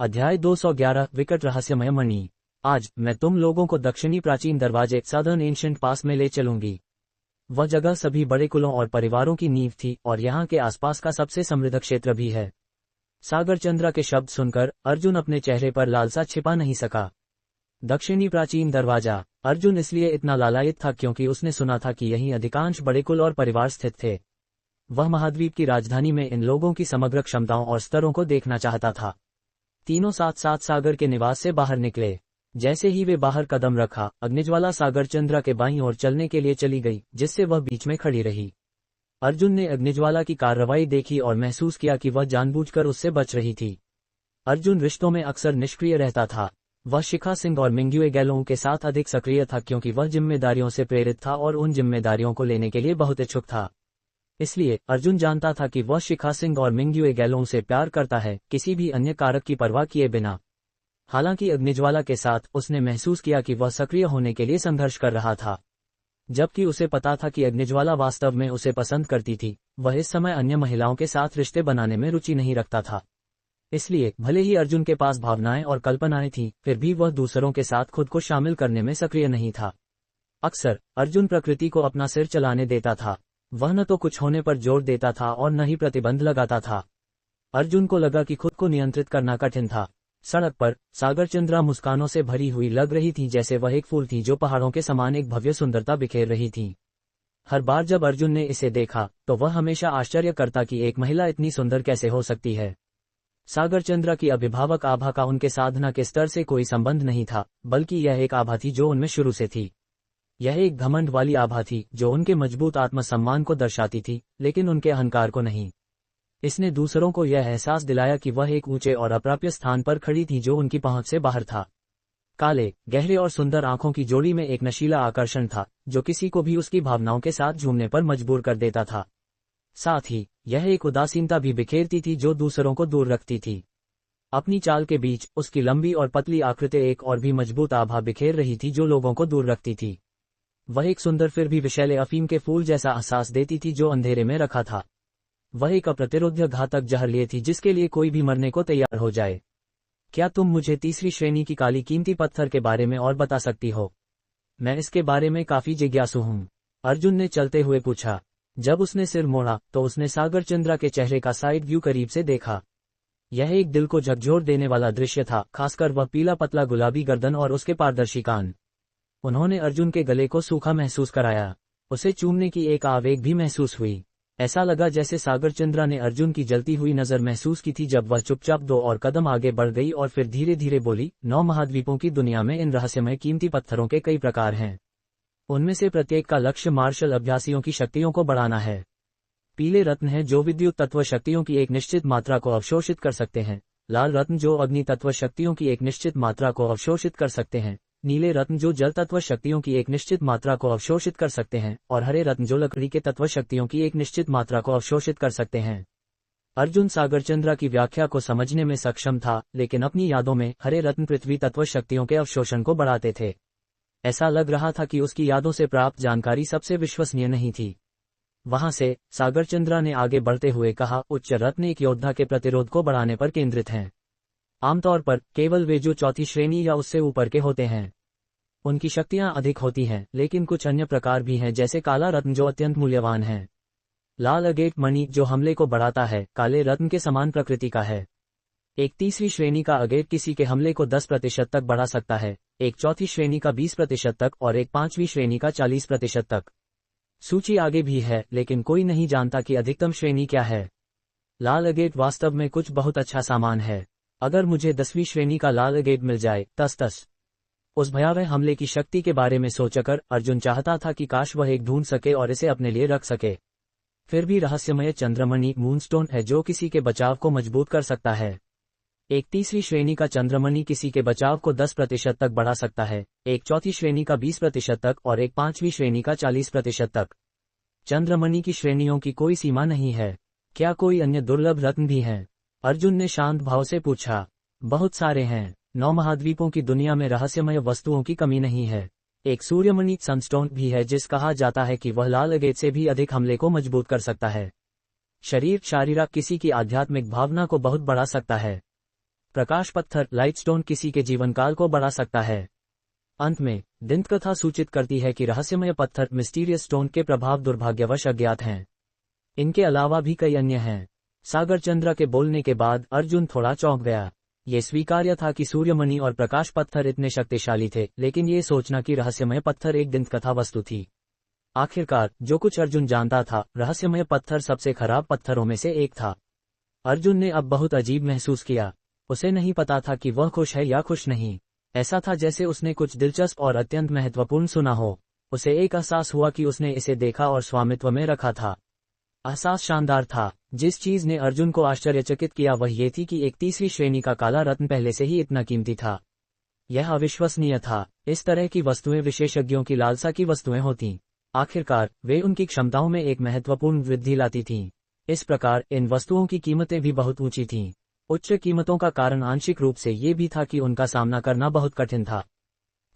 अध्याय 211 विकट रहस्यमय मणि। आज मैं तुम लोगों को दक्षिणी प्राचीन दरवाजे सदर्न एंशिएंट पास में ले चलूंगी। वह जगह सभी बड़े कुलों और परिवारों की नींव थी और यहाँ के आसपास का सबसे समृद्ध क्षेत्र भी है। सागरचंद्रा के शब्द सुनकर अर्जुन अपने चेहरे पर लालसा छिपा नहीं सका। दक्षिणी प्राचीन दरवाजा। अर्जुन इसलिए इतना लालायित था क्योंकि उसने सुना था कि यहीं अधिकांश बड़े कुल और परिवार स्थित थे। वह महाद्वीप की राजधानी में इन लोगों की समग्र क्षमताओं और स्तरों को देखना चाहता था। तीनों साथ साथ सागर के निवास से बाहर निकले। जैसे ही वे बाहर कदम रखा, अग्निज्वाला सागरचंद्रा के बाईं ओर चलने के लिए चली गई, जिससे वह बीच में खड़ी रही। अर्जुन ने अग्निज्वाला की कार्रवाई देखी और महसूस किया कि वह जानबूझकर उससे बच रही थी। अर्जुन रिश्तों में अक्सर निष्क्रिय रहता था। वह शिखा सिंह और मिंग्युए गैलों के साथ अधिक सक्रिय था क्योंकि वह जिम्मेदारियों से प्रेरित था और उन जिम्मेदारियों को लेने के लिए बहुत इच्छुक था। इसलिए अर्जुन जानता था कि वह शिखा सिंह और मिंग्युए गैलों से प्यार करता है, किसी भी अन्य कारक की परवाह किए बिना। हालांकि अग्निज्वाला के साथ उसने महसूस किया कि वह सक्रिय होने के लिए संघर्ष कर रहा था। जबकि उसे पता था कि अग्निज्वाला वास्तव में उसे पसंद करती थी, वह इस समय अन्य महिलाओं के साथ रिश्ते बनाने में रुचि नहीं रखता था। इसलिए भले ही अर्जुन के पास भावनाएं और कल्पनाएं थीं, फिर भी वह दूसरों के साथ खुद को शामिल करने में सक्रिय नहीं था। अक्सर अर्जुन प्रकृति को अपना सिर चलाने देता था। वह न तो कुछ होने पर जोर देता था और न ही प्रतिबंध लगाता था। अर्जुन को लगा कि खुद को नियंत्रित करना कठिन था। सड़क पर सागरचंद्रा मुस्कानों से भरी हुई लग रही थी, जैसे वह एक फूल थी जो पहाड़ों के समान एक भव्य सुंदरता बिखेर रही थी। हर बार जब अर्जुन ने इसे देखा तो वह हमेशा आश्चर्य करता कि एक महिला इतनी सुंदर कैसे हो सकती है। सागरचंद्रा की अभिभावक आभा का उनके साधना के स्तर से कोई संबंध नहीं था, बल्कि यह एक आभा थी जो उनमें शुरू से थी। यह एक घमंड वाली आभा थी जो उनके मजबूत आत्मसम्मान को दर्शाती थी, लेकिन उनके अहंकार को नहीं। इसने दूसरों को यह एहसास दिलाया कि वह एक ऊंचे और अप्राप्य स्थान पर खड़ी थी जो उनकी पहुंच से बाहर था। काले, गहरे और सुंदर आंखों की जोड़ी में एक नशीला आकर्षण था जो किसी को भी उसकी भावनाओं के साथ झूमने पर मजबूर कर देता था। साथ ही यह एक उदासीनता भी बिखेरती थी जो दूसरों को दूर रखती थी। अपनी चाल के बीच उसकी लंबी और पतली आकृति एक और भी मजबूत आभा बिखेर रही थी जो लोगों को दूर रखती थी। वह एक सुंदर फिर भी विषैले अफीम के फूल जैसा एहसास देती थी जो अंधेरे में रखा था। वह एक अप्रतिरोध्य घातक जहर लिए थी जिसके लिए कोई भी मरने को तैयार हो जाए। क्या तुम मुझे तीसरी श्रेणी की काली कीमती पत्थर के बारे में और बता सकती हो? मैं इसके बारे में काफी जिज्ञासु हूँ, अर्जुन ने चलते हुए पूछा। जब उसने सिर मोड़ा तो उसने सागरचंद्रा के चेहरे का साइड व्यू करीब से देखा। यह एक दिल को झकझोर देने वाला दृश्य था, खासकर वह पीला पतला गुलाबी गर्दन और उसके पारदर्शी कान। उन्होंने अर्जुन के गले को सूखा महसूस कराया। उसे चूमने की एक आवेग भी महसूस हुई। ऐसा लगा जैसे सागरचंद्रा ने अर्जुन की जलती हुई नजर महसूस की थी जब वह चुपचाप 2 और कदम आगे बढ़ गई और फिर धीरे धीरे बोली, 9 महाद्वीपों की दुनिया में इन रहस्यमय कीमती पत्थरों के कई प्रकार हैं। उनमें से प्रत्येक का लक्ष्य मार्शल अभ्यासियों की शक्तियों को बढ़ाना है। पीले रत्न है जो विद्युत तत्व शक्तियों की एक निश्चित मात्रा को अवशोषित कर सकते हैं। लाल रत्न जो अग्नि तत्व शक्तियों की एक निश्चित मात्रा को अवशोषित कर सकते हैं। नीले रत्न जो जल तत्व शक्तियों की एक निश्चित मात्रा को अवशोषित कर सकते हैं, और हरे रत्न जो लकड़ी के तत्व शक्तियों की एक निश्चित मात्रा को अवशोषित कर सकते हैं। अर्जुन सागरचंद्रा की व्याख्या को समझने में सक्षम था, लेकिन अपनी यादों में हरे रत्न पृथ्वी तत्व शक्तियों के अवशोषण को बढ़ाते थे। ऐसा लग रहा था कि उसकी यादों से प्राप्त जानकारी सबसे विश्वसनीय नहीं थी। वहां से सागरचंद्रा ने आगे बढ़ते हुए कहा, उच्च रत्न एक योद्धा के प्रतिरोध को बढ़ाने पर केंद्रित हैं। आमतौर पर केवल वे जो चौथी श्रेणी या उससे ऊपर के होते हैं उनकी शक्तियां अधिक होती हैं, लेकिन कुछ अन्य प्रकार भी हैं जैसे काला रत्न जो अत्यंत मूल्यवान है। लाल अगेट मणि जो हमले को बढ़ाता है, काले रत्न के समान प्रकृति का है। एक तीसरी श्रेणी का अगेट किसी के हमले को 10% तक बढ़ा सकता है, एक चौथी श्रेणी का 20% तक और एक 5वीं श्रेणी का 40% तक। सूची आगे भी है, लेकिन कोई नहीं जानता कि अधिकतम श्रेणी क्या है। लाल अगेट वास्तव में कुछ बहुत अच्छा सामान है। अगर मुझे 10वीं श्रेणी का लाल अगेट मिल जाए, तस। उस भयावह हमले की शक्ति के बारे में सोचकर अर्जुन चाहता था कि काश वह एक ढूंढ सके और इसे अपने लिए रख सके। फिर भी रहस्यमय चंद्रमणि मूनस्टोन है जो किसी के बचाव को मजबूत कर सकता है। एक तीसरी श्रेणी का चंद्रमणि किसी के बचाव को 10% तक बढ़ा सकता है, एक चौथी श्रेणी का 20% तक और एक 5वीं श्रेणी का 40% तक। चंद्रमणि की श्रेणियों की कोई सीमा नहीं है। क्या कोई अन्य दुर्लभ रत्न भी हैं? अर्जुन ने शांत भाव से पूछा। बहुत सारे हैं। 9 महाद्वीपों की दुनिया में रहस्यमय वस्तुओं की कमी नहीं है। एक सूर्यमणि सनस्टोन भी है जिस कहा जाता है कि वह लाल अगेट से भी अधिक हमले को मजबूत कर सकता है। शरीर शारीरिक किसी की आध्यात्मिक भावना को बहुत बढ़ा सकता है। प्रकाश पत्थर लाइट स्टोन किसी के जीवन काल को बढ़ा सकता है। अंत में दंतकथा सूचित करती है कि रहस्यमय पत्थर मिस्टीरियस स्टोन के प्रभाव दुर्भाग्यवश अज्ञात हैं। इनके अलावा भी कई अन्य हैं। सागरचंद्र के बोलने के बाद अर्जुन थोड़ा चौंक गया। ये स्वीकार्य था कि सूर्यमणि और प्रकाश पत्थर इतने शक्तिशाली थे, लेकिन ये सोचना कि रहस्यमय पत्थर एक दंतकथा वस्तु थी। आखिरकार जो कुछ अर्जुन जानता था, रहस्यमय पत्थर सबसे खराब पत्थरों में से एक था। अर्जुन ने अब बहुत अजीब महसूस किया। उसे नहीं पता था कि वह खुश है या खुश नहीं। ऐसा था जैसे उसने कुछ दिलचस्प और अत्यंत महत्वपूर्ण सुना हो। उसे एक एहसास हुआ कि उसने इसे देखा और स्वामित्व में रखा था। एहसास शानदार था। जिस चीज ने अर्जुन को आश्चर्यचकित किया वह ये थी कि एक तीसरी श्रेणी का काला रत्न पहले से ही इतना कीमती था। यह अविश्वसनीय था। इस तरह की वस्तुएं विशेषज्ञों की लालसा की वस्तुएं होतीं। आखिरकार वे उनकी क्षमताओं में एक महत्वपूर्ण वृद्धि लाती थीं। इस प्रकार इन वस्तुओं की कीमतें भी बहुत ऊंची थीं। उच्च कीमतों का कारण आंशिक रूप से ये भी था कि उनका सामना करना बहुत कठिन था।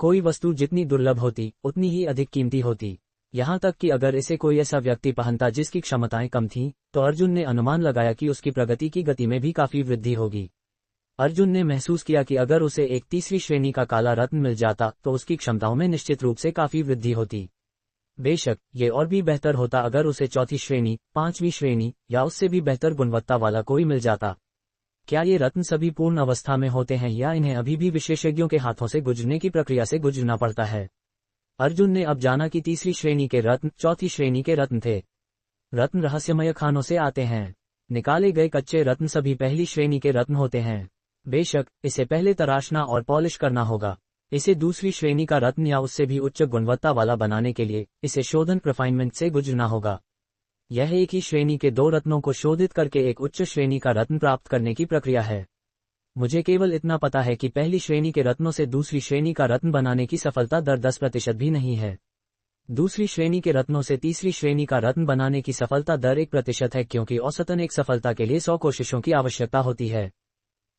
कोई वस्तु जितनी दुर्लभ होती उतनी ही अधिक कीमती होती। यहाँ तक कि अगर इसे कोई ऐसा व्यक्ति पहनता जिसकी क्षमताएं कम थीं, तो अर्जुन ने अनुमान लगाया कि उसकी प्रगति की गति में भी काफी वृद्धि होगी। अर्जुन ने महसूस किया कि अगर उसे एक तीसरी श्रेणी का काला रत्न मिल जाता तो उसकी क्षमताओं में निश्चित रूप से काफी वृद्धि होती। बेशक ये और भी बेहतर होता अगर उसे चौथी श्रेणी, पांचवी श्रेणी या उससे भी बेहतर गुणवत्ता वाला कोई मिल जाता। क्या ये रत्न सभी पूर्ण अवस्था में होते हैं या इन्हें अभी भी विशेषज्ञों के हाथों से गुजरने की प्रक्रिया से गुजरना पड़ता है? अर्जुन ने अब जाना कि तीसरी श्रेणी के रत्न चौथी श्रेणी के रत्न थे। रत्न रहस्यमय खानों से आते हैं। निकाले गए कच्चे रत्न सभी पहली श्रेणी के रत्न होते हैं। बेशक इसे पहले तराशना और पॉलिश करना होगा। इसे दूसरी श्रेणी का रत्न या उससे भी उच्च गुणवत्ता वाला बनाने के लिए इसे शोधन रिफाइनमेंट से गुजरना होगा। यह एक ही श्रेणी के दो रत्नों को शोधित करके एक उच्च श्रेणी का रत्न प्राप्त करने की प्रक्रिया है। मुझे केवल इतना पता है कि पहली श्रेणी के रत्नों से दूसरी श्रेणी का रत्न बनाने की सफलता दर 10% भी नहीं है। दूसरी श्रेणी के रत्नों से तीसरी श्रेणी का रत्न बनाने की सफलता दर 1% है, क्योंकि औसतन एक सफलता के लिए 100 कोशिशों की आवश्यकता होती है।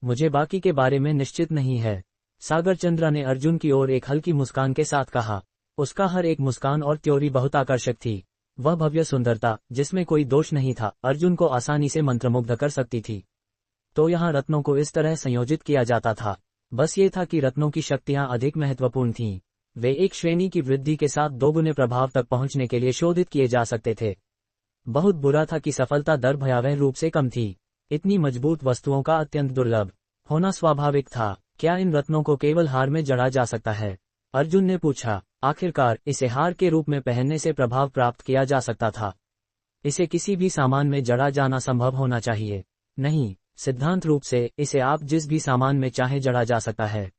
मुझे बाकी के बारे में निश्चित नहीं है। सागरचंद्र ने अर्जुन की ओर एक हल्की मुस्कान के साथ कहा। उसका हर एक मुस्कान और त्योरी बहुत आकर्षक थी। वह भव्य सुंदरता जिसमें कोई दोष नहीं था अर्जुन को आसानी से मंत्रमुग्ध कर सकती थी। तो यहाँ रत्नों को इस तरह संयोजित किया जाता था। बस ये था कि रत्नों की शक्तियाँ अधिक महत्वपूर्ण थीं। वे एक श्रेणी की वृद्धि के साथ दोगुने प्रभाव तक पहुंचने के लिए शोधित किए जा सकते थे। बहुत बुरा था कि सफलता दर भयावह रूप से कम थी। इतनी मजबूत वस्तुओं का अत्यंत दुर्लभ होना स्वाभाविक था। क्या इन रत्नों को केवल हार में जड़ा जा सकता है? अर्जुन ने पूछा। आखिरकार इसे हार के रूप में पहनने से प्रभाव प्राप्त किया जा सकता था। इसे किसी भी सामान में जड़ा जाना संभव होना चाहिए। नहीं, सिद्धांत रूप से इसे आप जिस भी सामान में चाहे जड़ा जा सकता है।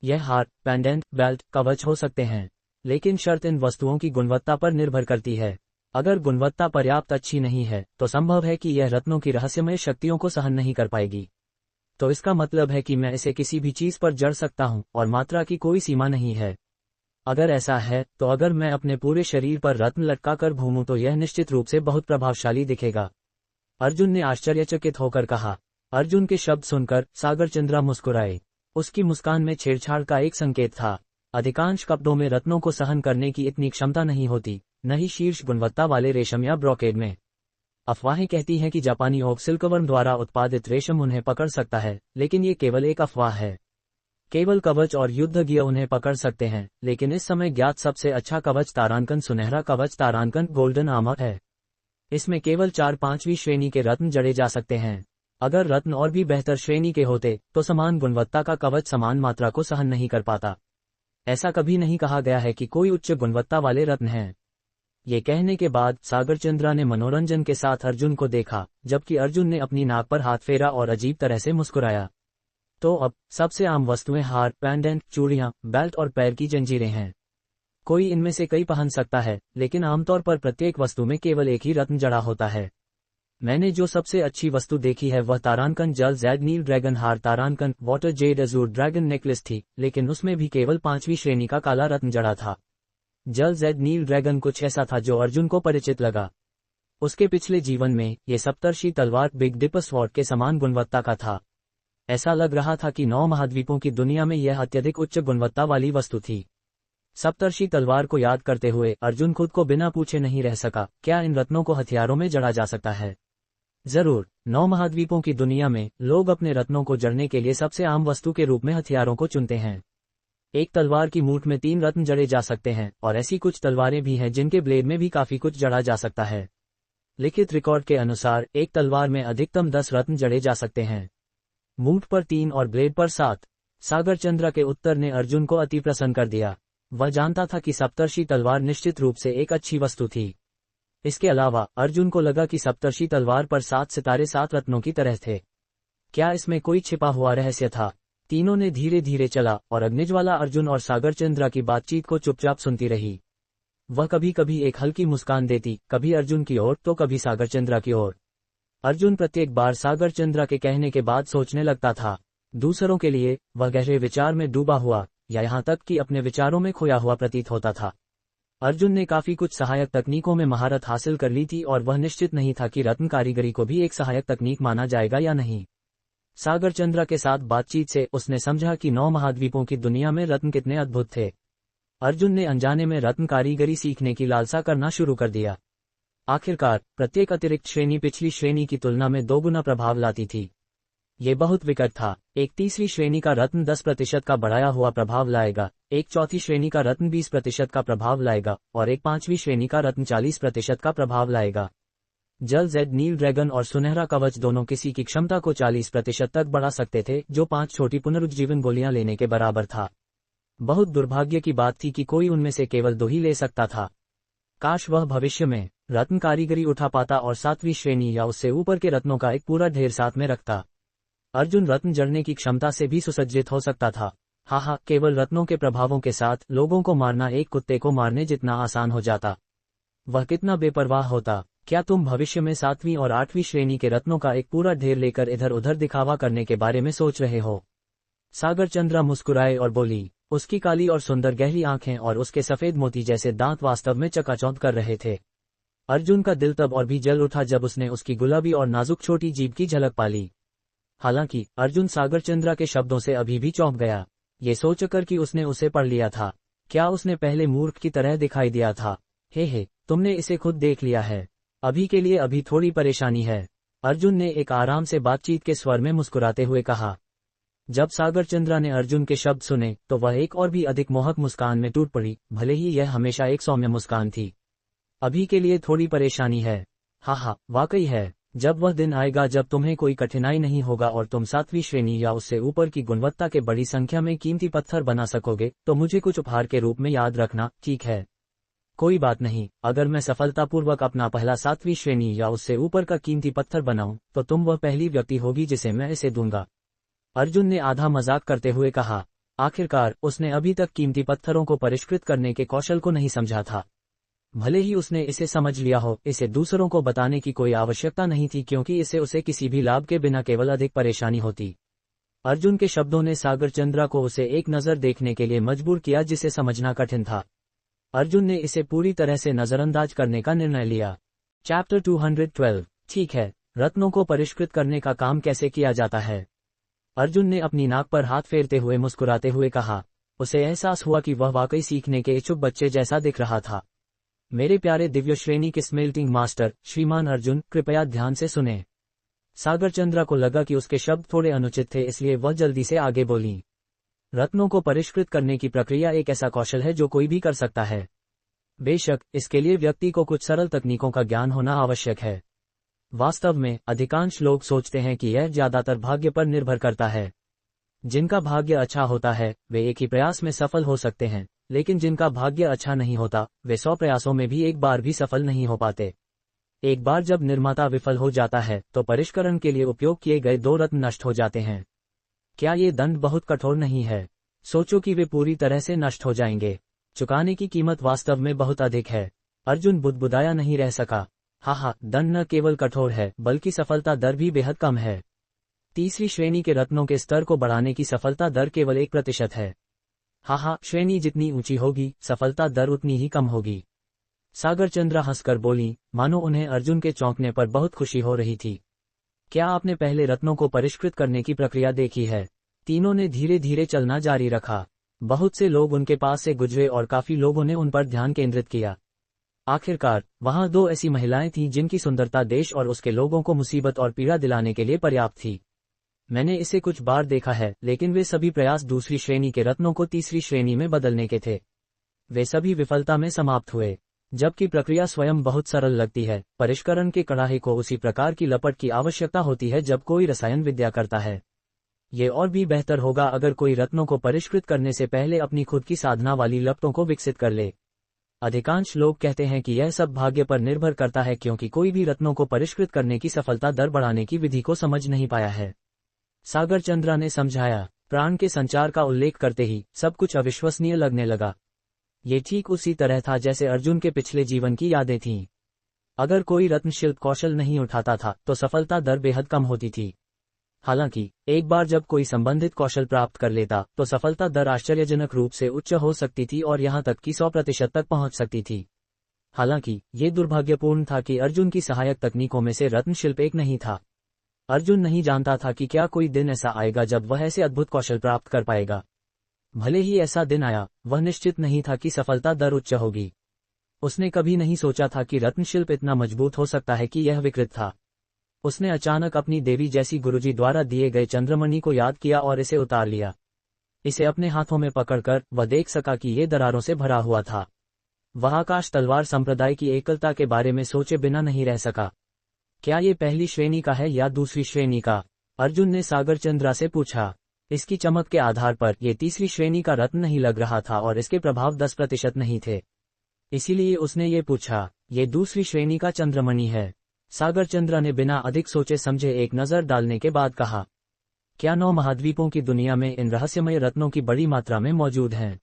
यह हार, पेंडेंट, बेल्ट, कवच हो सकते हैं, लेकिन शर्त इन वस्तुओं की गुणवत्ता पर निर्भर करती है। अगर गुणवत्ता पर्याप्त अच्छी नहीं है तो संभव है कि यह रत्नों की रहस्यमय शक्तियों को सहन नहीं कर पाएगी। तो इसका मतलब है कि मैं इसे किसी भी चीज पर जड़ सकता हूं और मात्रा की कोई सीमा नहीं है। अगर ऐसा है तो अगर मैं अपने पूरे शरीर पर रत्न लटका कर घूमूं तो यह निश्चित रूप से बहुत प्रभावशाली दिखेगा। अर्जुन ने आश्चर्यचकित होकर कहा। अर्जुन के शब्द सुनकर सागरचंद्र मुस्कुराए। उसकी मुस्कान में छेड़छाड़ का एक संकेत था। अधिकांश कपड़ों में रत्नों को सहन करने की इतनी क्षमता नहीं होती, न ही शीर्ष गुणवत्ता वाले रेशम या ब्रोकेड में। अफवाहें कहती हैं कि जापानी ओक सिल्कवर्म द्वारा उत्पादित रेशम उन्हें पकड़ सकता है, लेकिन ये केवल एक अफवाह है। केवल कवच और युद्ध गियर उन्हें पकड़ सकते हैं, लेकिन इस समय ज्ञात सबसे अच्छा कवच तारांकन सुनहरा कवच तारांकन गोल्डन आर्मर है। इसमें केवल 4-5वीं श्रेणी के रत्न जड़े जा सकते हैं। अगर रत्न और भी बेहतर श्रेणी के होते तो समान गुणवत्ता का कवच समान मात्रा को सहन नहीं कर पाता। ऐसा कभी नहीं कहा गया है कि कोई उच्च गुणवत्ता वाले रत्न हैं। ये कहने के बाद सागरचंद्र ने मनोरंजन के साथ अर्जुन को देखा, जबकि अर्जुन ने अपनी नाक पर हाथ फेरा और अजीब तरह से मुस्कुराया। तो अब सबसे आम वस्तुएं हार, पेंडेंट, चूड़ियां, बेल्ट और पैर की जंजीरें हैं। कोई इनमें से कई पहन सकता है, लेकिन आमतौर पर प्रत्येक वस्तु में केवल एक ही रत्न जड़ा होता है। मैंने जो सबसे अच्छी वस्तु देखी है वह तारांकन जल जैड नील ड्रैगन हार तारांकन water jade azure dragon necklace थी, लेकिन उसमें भी केवल 5वीं श्रेणी का काला रत्न जड़ा था। जल जैड नील ड्रैगन कुछ ऐसा था जो अर्जुन को परिचित लगा। उसके पिछले जीवन में ये सप्तर्षि तलवार बिग डिपर स्वॉर्ड के समान गुणवत्ता का था। ऐसा लग रहा था कि 9 महाद्वीपों की दुनिया में यह अत्यधिक उच्च गुणवत्ता वाली वस्तु थी। सप्तर्षि तलवार को याद करते हुए अर्जुन खुद को बिना पूछे नहीं रह सका, क्या इन रत्नों को हथियारों में जड़ा जा सकता है? जरूर, 9 महाद्वीपों की दुनिया में लोग अपने रत्नों को जड़ने के लिए सबसे आम वस्तु के रूप में हथियारों को चुनते हैं। एक तलवार की मूठ में 3 रत्न जड़े जा सकते हैं, और ऐसी कुछ तलवारें भी हैं जिनके ब्लेड में भी काफी कुछ जड़ा जा सकता है। लिखित रिकॉर्ड के अनुसार एक तलवार में अधिकतम 10 रत्न जड़े जा सकते हैं। मूठ पर 3 और ब्लेड पर 7। सागरचंद्र के उत्तर ने अर्जुन को अति प्रसन्न कर दिया। वह जानता था कि सप्तर्षि तलवार निश्चित रूप से एक अच्छी वस्तु थी। इसके अलावा अर्जुन को लगा कि सप्तर्षि तलवार पर 7 सितारे 7 रत्नों की तरह थे। क्या इसमें कोई छिपा हुआ रहस्य था? तीनों ने धीरे धीरे चला और अग्निज्वाला अर्जुन और सागरचंद्र की बातचीत को चुपचाप सुनती रही। वह कभी कभी एक हल्की मुस्कान देती, कभी अर्जुन की ओर तो कभी सागरचंद्र की ओर। अर्जुन प्रत्येक बार सागरचंद्र के कहने के बाद सोचने लगता था। दूसरों के लिए वह गहरे विचार में डूबा हुआ, या यहाँ तक कि अपने विचारों में खोया हुआ प्रतीत होता था। अर्जुन ने काफी कुछ सहायक तकनीकों में महारत हासिल कर ली थी और वह निश्चित नहीं था कि रत्न कारीगरी को भी एक सहायक तकनीक माना जाएगा या नहीं। सागरचंद्र के साथ बातचीत से उसने समझा कि 9 महाद्वीपों की दुनिया में रत्न कितने अद्भुत थे। अर्जुन ने अनजाने में रत्न कारीगरी सीखने की लालसा करना शुरू कर दिया। आखिरकार प्रत्येक अतिरिक्त श्रेणी पिछली श्रेणी की तुलना में 2 गुना प्रभाव लाती थी। ये बहुत विकट था। एक तीसरी श्रेणी का रत्न 10% का बढ़ाया हुआ प्रभाव लाएगा, एक चौथी श्रेणी का रत्न 20% का प्रभाव लाएगा, और एक 5वीं श्रेणी का रत्न 40% का प्रभाव लाएगा। जल जेड नील ड्रैगन और सुनहरा कवच दोनों किसी की क्षमता को 40% तक बढ़ा सकते थे, जो 5 छोटी पुनरुज्जीवन गोलियां लेने के बराबर था। बहुत दुर्भाग्य की बात थी कि कोई उनमें से केवल 2 ही ले सकता था। काश वह भविष्य में रत्न कारीगरी उठा पाता और 7वीं श्रेणी या उससे ऊपर के रत्नों का एक पूरा ढेर साथ में रखता। अर्जुन रत्न जड़ने की क्षमता से भी सुसज्जित हो सकता था। हाँ, केवल रत्नों के प्रभावों के साथ लोगों को मारना एक कुत्ते को मारने जितना आसान हो जाता। वह कितना बेपरवाह होता। क्या तुम भविष्य में 7वीं और 8वीं श्रेणी के रत्नों का एक पूरा ढेर लेकर इधर उधर दिखावा करने के बारे में सोच रहे हो? सागरचंद्र मुस्कुराए और बोली। उसकी काली और सुंदर गहरी आंखें और उसके सफेद मोती जैसे दांत वास्तव में चकाचौंध कर रहे थे। अर्जुन का दिल तब और भी जल उठा जब उसने उसकी गुलाबी और नाजुक छोटी जीभ की झलक पाली। हालांकि अर्जुन सागरचंद्र के शब्दों से अभी भी चौंक गया, ये सोचकर कि उसने उसे पढ़ लिया था। क्या उसने पहले मूर्ख की तरह दिखाई दिया था? हे, तुमने इसे खुद देख लिया है। अभी के लिए अभी थोड़ी परेशानी है, अर्जुन ने एक आराम से बातचीत के स्वर में मुस्कुराते हुए कहा। जब सागरचंद्र ने अर्जुन के शब्द सुने तो वह एक और भी अधिक मोहक मुस्कान में टूट पड़ी, भले ही यह हमेशा एक सौम्य मुस्कान थी। अभी के लिए थोड़ी परेशानी है। हाँ, वाकई है। जब वह दिन आएगा जब तुम्हें कोई कठिनाई नहीं होगा और तुम 7वीं श्रेणी या उससे ऊपर की गुणवत्ता के बड़ी संख्या में कीमती पत्थर बना सकोगे, तो मुझे कुछ उपहार के रूप में याद रखना, ठीक है? कोई बात नहीं, अगर मैं सफलतापूर्वक अपना पहला 7वीं श्रेणी या उससे ऊपर का कीमती पत्थर बनाऊं, तो तुम वह पहली व्यक्ति होगी जिसे मैं इसे दूंगा, अर्जुन ने आधा मजाक करते हुए कहा। आखिरकार उसने अभी तक कीमती पत्थरों को परिष्कृत करने के कौशल को नहीं समझा था। भले ही उसने इसे समझ लिया हो, इसे दूसरों को बताने की कोई आवश्यकता नहीं थी, क्योंकि इससे उसे किसी भी लाभ के बिना केवल अधिक परेशानी होती। अर्जुन के शब्दों ने सागरचंद्र को उसे एक नज़र देखने के लिए मजबूर किया जिसे समझना कठिन था। अर्जुन ने इसे पूरी तरह से नजरअंदाज करने का निर्णय लिया। चैप्टर 212। ठीक है, रत्नों को परिष्कृत करने का काम कैसे किया जाता है? अर्जुन ने अपनी नाक पर हाथ फेरते हुए मुस्कुराते हुए कहा। उसे एहसास हुआ कि वह वाकई सीखने के इच्छुक बच्चे जैसा दिख रहा था। मेरे प्यारे दिव्य श्रेणी के स्मेल्टिंग मास्टर श्रीमान अर्जुन, कृपया ध्यान से सुने। सागरचंद्र को लगा कि उसके शब्द थोड़े अनुचित थे, इसलिए वह जल्दी से आगे बोली। रत्नों को परिष्कृत करने की प्रक्रिया एक ऐसा कौशल है जो कोई भी कर सकता है। बेशक इसके लिए व्यक्ति को कुछ सरल तकनीकों का ज्ञान होना आवश्यक है। वास्तव में अधिकांश लोग सोचते हैं कि यह ज्यादातर भाग्य पर निर्भर करता है। जिनका भाग्य अच्छा होता है वे एक ही प्रयास में सफल हो सकते हैं, लेकिन जिनका भाग्य अच्छा नहीं होता वे 100 प्रयासों में भी एक बार भी सफल नहीं हो पाते। एक बार जब निर्माता विफल हो जाता है तो परिष्करण के लिए उपयोग किए गए 2 रत्न नष्ट हो जाते हैं। क्या ये दंड बहुत कठोर नहीं है? सोचो कि वे पूरी तरह से नष्ट हो जाएंगे। चुकाने की कीमत वास्तव में बहुत अधिक है। अर्जुन बुदबुदाया नहीं रह सका। हाँ, दंड न केवल कठोर है बल्कि सफलता दर भी बेहद कम है। तीसरी श्रेणी के रत्नों के स्तर को बढ़ाने की सफलता दर केवल 1% है। हाँ, श्रेणी जितनी ऊंची होगी सफलता दर उतनी ही कम होगी। सागरचंद्र हंसकर बोली, मानो उन्हें अर्जुन के चौंकने पर बहुत खुशी हो रही थी। क्या आपने पहले रत्नों को परिष्कृत करने की प्रक्रिया देखी है? तीनों ने धीरे धीरे चलना जारी रखा। बहुत से लोग उनके पास से गुजरे और काफी लोगों ने उन पर ध्यान केंद्रित किया। आखिरकार वहां दो ऐसी महिलाएं थीं जिनकी सुंदरता देश और उसके लोगों को मुसीबत और पीड़ा दिलाने के लिए पर्याप्त थी। मैंने इसे कुछ बार देखा है, लेकिन वे सभी प्रयास दूसरी श्रेणी के रत्नों को तीसरी श्रेणी में बदलने के थे। वे सभी विफलता में समाप्त हुए। जबकि प्रक्रिया स्वयं बहुत सरल लगती है, परिष्करण के कड़ाहे को उसी प्रकार की लपट की आवश्यकता होती है जब कोई रसायन विद्या करता है। ये और भी बेहतर होगा अगर कोई रत्नों को परिष्कृत करने से पहले अपनी खुद की साधना वाली लपटों को विकसित कर ले। अधिकांश लोग कहते हैं कि यह सब भाग्य पर निर्भर करता है, क्योंकि कोई भी रत्नों को परिष्कृत करने की सफलता दर बढ़ाने की विधि को समझ नहीं पाया है। सागर चंद्रा ने समझाया। प्राण के संचार का उल्लेख करते ही सब कुछ अविश्वसनीय लगने लगा। ये ठीक उसी तरह था जैसे अर्जुन के पिछले जीवन की यादें थीं। अगर कोई रत्न शिल्प कौशल नहीं उठाता था तो सफलता दर बेहद कम होती थी। हालांकि एक बार जब कोई संबंधित कौशल प्राप्त कर लेता तो सफलता दर आश्चर्यजनक रूप से उच्च हो सकती थी और यहां तक कि 100% तक पहुंच सकती थी। हालांकि ये दुर्भाग्यपूर्ण था कि अर्जुन की सहायक तकनीकों में से रत्न शिल्प एक नहीं था। अर्जुन नहीं जानता था कि क्या कोई दिन ऐसा आएगा जब वह ऐसे अद्भुत कौशल प्राप्त कर पाएगा। भले ही ऐसा दिन आया, वह निश्चित नहीं था कि सफलता दर उच्च होगी। उसने कभी नहीं सोचा था कि रत्नशिल्प इतना मजबूत हो सकता है कि यह विकृत था। उसने अचानक अपनी देवी जैसी गुरुजी द्वारा दिए गए चंद्रमणि को याद किया और इसे उतार लिया। इसे अपने हाथों में पकड़कर वह देख सका कि ये दरारों से भरा हुआ था। वह आकाश तलवार संप्रदाय की एकलता के बारे में सोचे बिना नहीं रह सका। क्या ये पहली श्रेणी का है या दूसरी श्रेणी का? अर्जुन ने सागर चंद्रा से पूछा। इसकी चमक के आधार पर यह तीसरी श्रेणी का रत्न नहीं लग रहा था और इसके प्रभाव 10% नहीं थे। इसीलिए उसने ये पूछा। ये दूसरी श्रेणी का चंद्रमणि है। सागर चंद्रा ने बिना अधिक सोचे समझे एक नजर डालने के बाद कहा। क्या 9 महाद्वीपों की दुनिया में इन रहस्यमय रत्नों की बड़ी मात्रा में मौजूद हैं?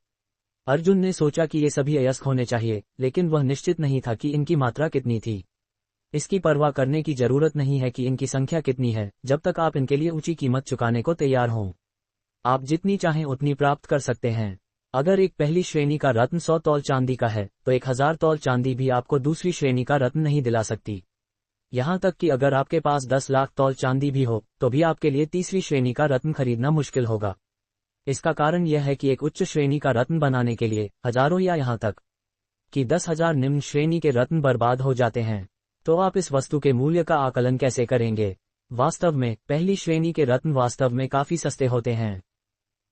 अर्जुन ने सोचा कि ये सभी अयस्क होने चाहिए, लेकिन वह निश्चित नहीं था कि इनकी मात्रा कितनी थी। इसकी परवाह करने की जरूरत नहीं है कि इनकी संख्या कितनी है, जब तक आप इनके लिए ऊंची कीमत चुकाने को तैयार हों। आप जितनी चाहें उतनी प्राप्त कर सकते हैं। अगर एक पहली श्रेणी का रत्न 100 तौल चांदी का है तो 1000 तौल चांदी भी आपको दूसरी श्रेणी का रत्न नहीं दिला सकती। यहां तक कि अगर आपके पास 10 लाख तौल चांदी भी हो तो भी आपके लिए तीसरी श्रेणी का रत्न खरीदना मुश्किल होगा। इसका कारण यह है कि एक उच्च श्रेणी का रत्न बनाने के लिए हजारों या यहां तक कि 10,000 निम्न श्रेणी के रत्न बर्बाद हो जाते हैं। तो आप इस वस्तु के मूल्य का आकलन कैसे करेंगे? वास्तव में पहली श्रेणी के रत्न वास्तव में काफी सस्ते होते हैं।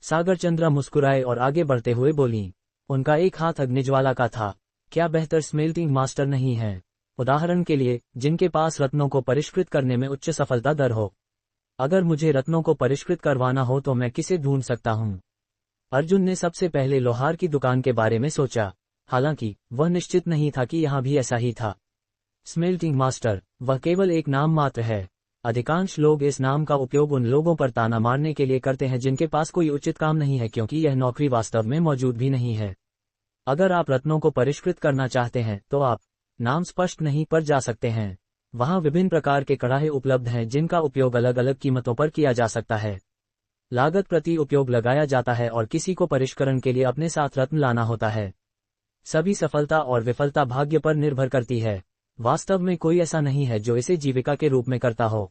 सागर चंद्रा मुस्कुराए और आगे बढ़ते हुए बोली। उनका एक हाथ अग्निज्वाला का था। क्या बेहतर स्मेल्टिंग मास्टर नहीं है? उदाहरण के लिए, जिनके पास रत्नों को परिष्कृत करने में उच्च सफलता दर हो। अगर मुझे रत्नों को परिष्कृत करवाना हो तो मैं किसे ढूंढ सकता हूं? अर्जुन ने सबसे पहले लोहार की दुकान के बारे में सोचा। हालांकि वह निश्चित नहीं था कि यहां भी ऐसा ही था। स्मेल्टिंग मास्टर, वह केवल एक नाम मात्र है। अधिकांश लोग इस नाम का उपयोग उन लोगों पर ताना मारने के लिए करते हैं जिनके पास कोई उचित काम नहीं है, क्योंकि यह नौकरी वास्तव में मौजूद भी नहीं है। अगर आप रत्नों को परिष्कृत करना चाहते हैं तो आप नाम स्पष्ट नहीं पर जा सकते हैं। वहां विभिन्न प्रकार के कड़ाहे उपलब्ध हैं जिनका उपयोग अलग अलग कीमतों पर किया जा सकता है। लागत प्रति उपयोग लगाया जाता है और किसी को परिष्करण के लिए अपने साथ रत्न लाना होता है। सभी सफलता और विफलता भाग्य पर निर्भर करती है। वास्तव में कोई ऐसा नहीं है जो इसे जीविका के रूप में करता हो।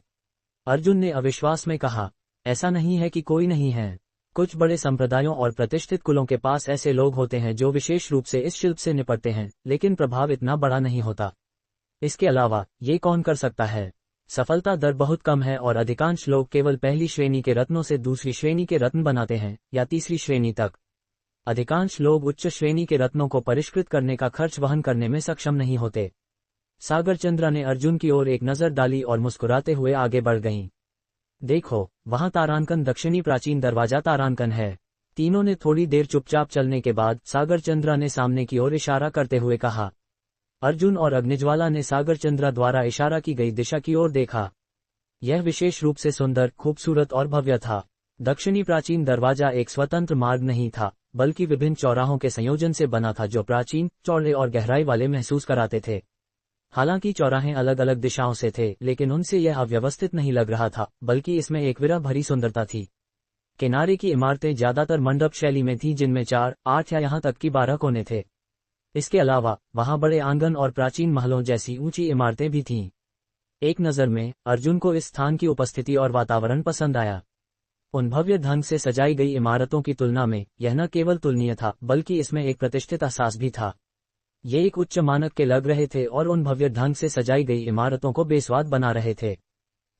अर्जुन ने अविश्वास में कहा। ऐसा नहीं है कि कोई नहीं है। कुछ बड़े संप्रदायों और प्रतिष्ठित कुलों के पास ऐसे लोग होते हैं जो विशेष रूप से इस शिल्प से निपटते हैं, लेकिन प्रभाव इतना बड़ा नहीं होता। इसके अलावा ये कौन कर सकता है? सफलता दर बहुत कम है और अधिकांश लोग केवल पहली श्रेणी के रत्नों से दूसरी श्रेणी के रत्न बनाते हैं या तीसरी श्रेणी तक। अधिकांश लोग उच्च श्रेणी के रत्नों को परिष्कृत करने का खर्च वहन करने में सक्षम नहीं होते। सागर चंद्रा ने अर्जुन की ओर एक नजर डाली और मुस्कुराते हुए आगे बढ़ गईं। देखो, वहां तारांकन दक्षिणी प्राचीन दरवाजा तारांकन है। तीनों ने थोड़ी देर चुपचाप चलने के बाद सागर चंद्रा ने सामने की ओर इशारा करते हुए कहा। अर्जुन और अग्निज्वाला ने सागर चंद्रा द्वारा इशारा की गई दिशा की ओर देखा। यह विशेष रूप से सुंदर, खूबसूरत और भव्य था। दक्षिणी प्राचीन दरवाजा एक स्वतंत्र मार्ग नहीं था, बल्कि विभिन्न चौराहों के संयोजन से बना था जो प्राचीन, चौड़े और गहराई वाले महसूस कराते थे। हालांकि चौराहे अलग अलग दिशाओं से थे, लेकिन उनसे यह अव्यवस्थित नहीं लग रहा था, बल्कि इसमें एक विरह भरी सुंदरता थी। किनारे की इमारतें ज्यादातर मंडप शैली में थीं, जिनमें 4, 8 या यहां तक कि 12 कोने थे। इसके अलावा वहां बड़े आंगन और प्राचीन महलों जैसी ऊंची इमारतें भी थीं। एक नजर में अर्जुन को इस स्थान की उपस्थिति और वातावरण पसंद आया। उन भव्य ढंग से सजाई गई इमारतों की तुलना में यह न केवल तुलनीय था, बल्कि इसमें एक प्रतिष्ठित एहसास भी था। ये एक उच्च मानक के लग रहे थे और उन भव्य ढंग से सजाई गई इमारतों को बेस्वाद बना रहे थे।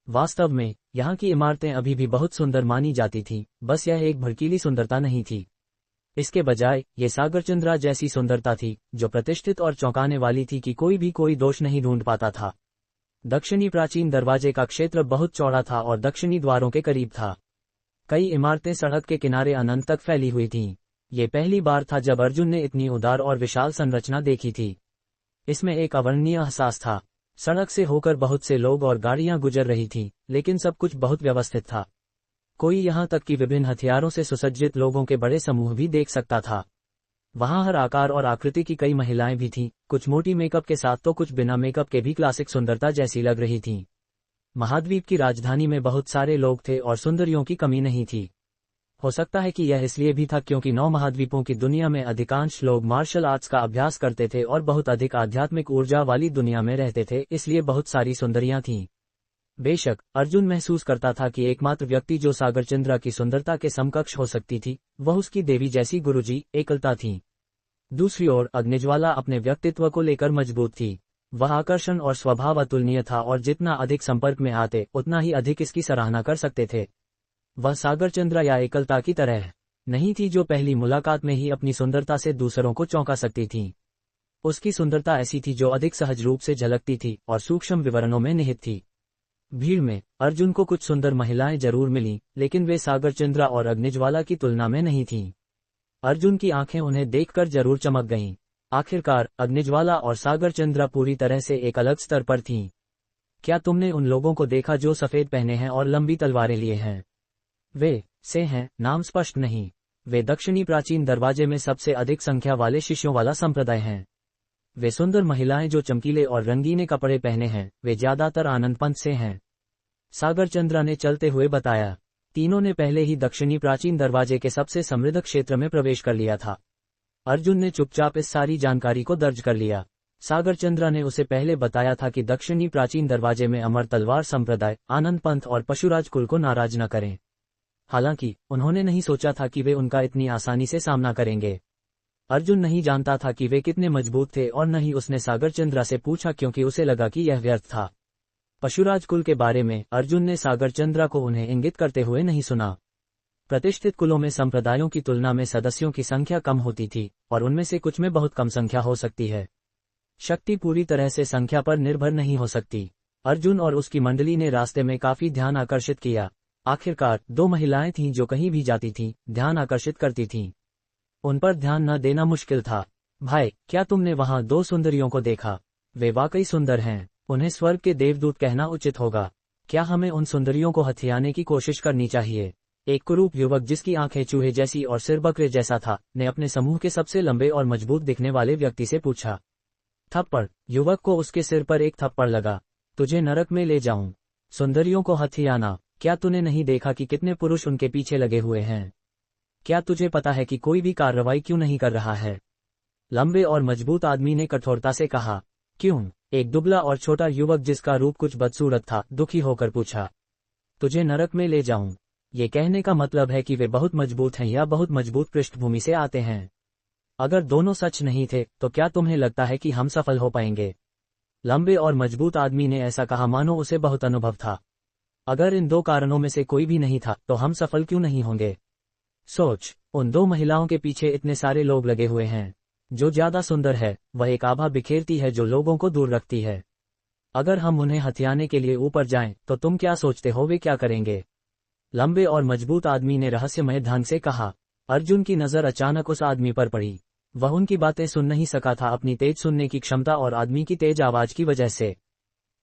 वास्तव में यहाँ की इमारतें अभी भी बहुत सुंदर मानी जाती थीं, बस यह एक भड़कीली सुंदरता नहीं थी। इसके बजाय ये सागरचंद्रा जैसी सुंदरता थी, जो प्रतिष्ठित और चौंकाने वाली थी कि कोई दोष नहीं ढूंढ पाता था। दक्षिणी प्राचीन दरवाजे का क्षेत्र बहुत चौड़ा था और दक्षिणी द्वारों के करीब था। कई इमारतें सड़क के किनारे अनंत तक फैली हुई थीं। ये पहली बार था जब अर्जुन ने इतनी उदार और विशाल संरचना देखी थी। इसमें एक अवर्णनीय एहसास था। सड़क से होकर बहुत से लोग और गाड़ियां गुजर रही थीं, लेकिन सब कुछ बहुत व्यवस्थित था। कोई यहाँ तक कि विभिन्न हथियारों से सुसज्जित लोगों के बड़े समूह भी देख सकता था। वहाँ हर आकार और आकृति की कई महिलाएं भी थीं, कुछ मोटी मेकअप के साथ तो कुछ बिना मेकअप के भी क्लासिक सुंदरता जैसी लग रही थीं। महाद्वीप की राजधानी में बहुत सारे लोग थे और सुंदरियों की कमी नहीं थी। हो सकता है कि यह इसलिए भी था क्योंकि 9 महाद्वीपों की दुनिया में अधिकांश लोग मार्शल आर्ट्स का अभ्यास करते थे और बहुत अधिक आध्यात्मिक ऊर्जा वाली दुनिया में रहते थे, इसलिए बहुत सारी सुंदरियां थीं। बेशक अर्जुन महसूस करता था कि एकमात्र व्यक्ति जो सागरचंद्रा की सुंदरता के समकक्ष हो सकती थी, वह उसकी देवी जैसी गुरुजी एकलता थी। दूसरी ओर अग्निज्वाला अपने व्यक्तित्व को लेकर मजबूत थी। वह आकर्षण और स्वभाव अतुलनीय था और जितना अधिक संपर्क में आते उतना ही अधिक इसकी सराहना कर सकते थे। वह सागरचंद्रा या एकलता की तरह नहीं थी जो पहली मुलाकात में ही अपनी सुंदरता से दूसरों को चौंका सकती थी। उसकी सुंदरता ऐसी थी जो अधिक सहज रूप से झलकती थी और सूक्ष्म विवरणों में निहित थी। भीड़ में अर्जुन को कुछ सुंदर महिलाएं जरूर मिलीं, लेकिन वे सागरचंद्रा और अग्निज्वाला की तुलना में नहीं थीं। अर्जुन की आंखें उन्हें देखकर जरूर चमक गईं। आखिरकार अग्निज्वाला और सागरचंद्रा पूरी तरह से एक अलग स्तर पर थीं। क्या तुमने उन लोगों को देखा जो सफेद पहने हैं और लंबी तलवारें लिए हैं? वे से हैं, नाम स्पष्ट नहीं। वे दक्षिणी प्राचीन दरवाजे में सबसे अधिक संख्या वाले शिष्यों वाला संप्रदाय हैं। वे सुंदर महिलाएं जो चमकीले और रंगीने कपड़े पहने हैं, वे ज्यादातर आनंद पंथ से हैं। सागरचंद्रा ने चलते हुए बताया। तीनों ने पहले ही दक्षिणी प्राचीन दरवाजे के सबसे समृद्ध क्षेत्र में प्रवेश कर लिया था। अर्जुन ने चुपचाप इस सारी जानकारी को दर्ज कर लिया। सागरचंद्रा ने उसे पहले बताया था कि दक्षिणी प्राचीन दरवाजे में अमर तलवार संप्रदाय, आनंद पंथ और पशुराज कुल को नाराज न करें। हालांकि उन्होंने नहीं सोचा था कि वे उनका इतनी आसानी से सामना करेंगे। अर्जुन नहीं जानता था कि वे कितने मजबूत थे और न ही उसने सागरचंद्रा से पूछा क्योंकि उसे लगा कि यह व्यर्थ था। पशुराज कुल के बारे में अर्जुन ने सागरचंद्रा को उन्हें इंगित करते हुए नहीं सुना। प्रतिष्ठित कुलों में संप्रदायों की तुलना में सदस्यों की संख्या कम होती थी और उनमें से कुछ में बहुत कम संख्या हो सकती है। शक्ति पूरी तरह से संख्या पर निर्भर नहीं हो सकती। अर्जुन और उसकी मंडली ने रास्ते में काफी ध्यान आकर्षित किया। आखिरकार 2 महिलाएं थीं जो कहीं भी जाती थीं, ध्यान आकर्षित करती थीं। उन पर ध्यान न देना मुश्किल था। भाई, क्या तुमने वहां 2 सुंदरियों को देखा? वे वाकई सुंदर हैं। उन्हें स्वर्ग के देवदूत कहना उचित होगा। क्या हमें उन सुंदरियों को हथियाने की कोशिश करनी चाहिए? एक कुरूप युवक जिसकी आंखें चूहे जैसी और सिर बकरे जैसा था, ने अपने समूह के सबसे लंबे और मजबूत दिखने वाले व्यक्ति से पूछा। थप्पड़। युवक को उसके सिर पर एक थप्पड़ लगा। तुझे नरक में ले जाऊं। सुंदरियों को हथियाना? क्या तूने नहीं देखा कि कितने पुरुष उनके पीछे लगे हुए हैं? क्या तुझे पता है कि कोई भी कार्रवाई क्यों नहीं कर रहा है? लंबे और मजबूत आदमी ने कठोरता से कहा। क्यों? एक दुबला और छोटा युवक जिसका रूप कुछ बदसूरत था, दुखी होकर पूछा। तुझे नरक में ले जाऊं? ये कहने का मतलब है कि वे बहुत मजबूत हैं या बहुत मजबूत पृष्ठभूमि से आते हैं। अगर दोनों सच नहीं थे तो क्या तुम्हें लगता है कि हम सफल हो पाएंगे? लंबे और मजबूत आदमी ने ऐसा कहा मानो उसे बहुत अनुभव था। अगर इन 2 कारणों में से कोई भी नहीं था तो हम सफल क्यों नहीं होंगे? सोच, उन 2 महिलाओं के पीछे इतने सारे लोग लगे हुए हैं। जो ज्यादा सुंदर है वह एक आभा बिखेरती है जो लोगों को दूर रखती है। अगर हम उन्हें हथियाने के लिए ऊपर जाएं तो तुम क्या सोचते हो वे क्या करेंगे? लंबे और मजबूत आदमी ने रहस्यमय ढंग से कहा। अर्जुन की नजर अचानक उस आदमी पर पड़ी। वह उनकी बातें सुन नहीं सका था अपनी तेज सुनने की क्षमता और आदमी की तेज आवाज की वजह से।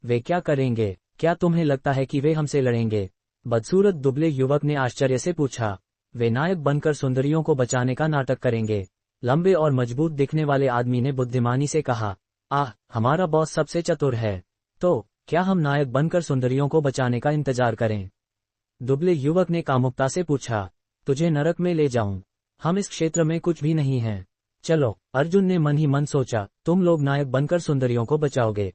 वे क्या करेंगे? क्या तुम्हें लगता है कि वे हमसे लड़ेंगे? बदसूरत दुबले युवक ने आश्चर्य से पूछा। वे नायक बनकर सुंदरियों को बचाने का नाटक करेंगे। लंबे और मजबूत दिखने वाले आदमी ने बुद्धिमानी से कहा। हमारा बॉस सबसे चतुर है। तो क्या हम नायक बनकर सुंदरियों को बचाने का इंतजार करें? दुबले युवक ने कामुकता से पूछा। तुझे नरक में ले जाऊं? हम इस क्षेत्र में कुछ भी नहीं हैं। चलो। अर्जुन ने मन ही मन सोचा, तुम लोग नायक बनकर सुंदरियों को बचाओगे।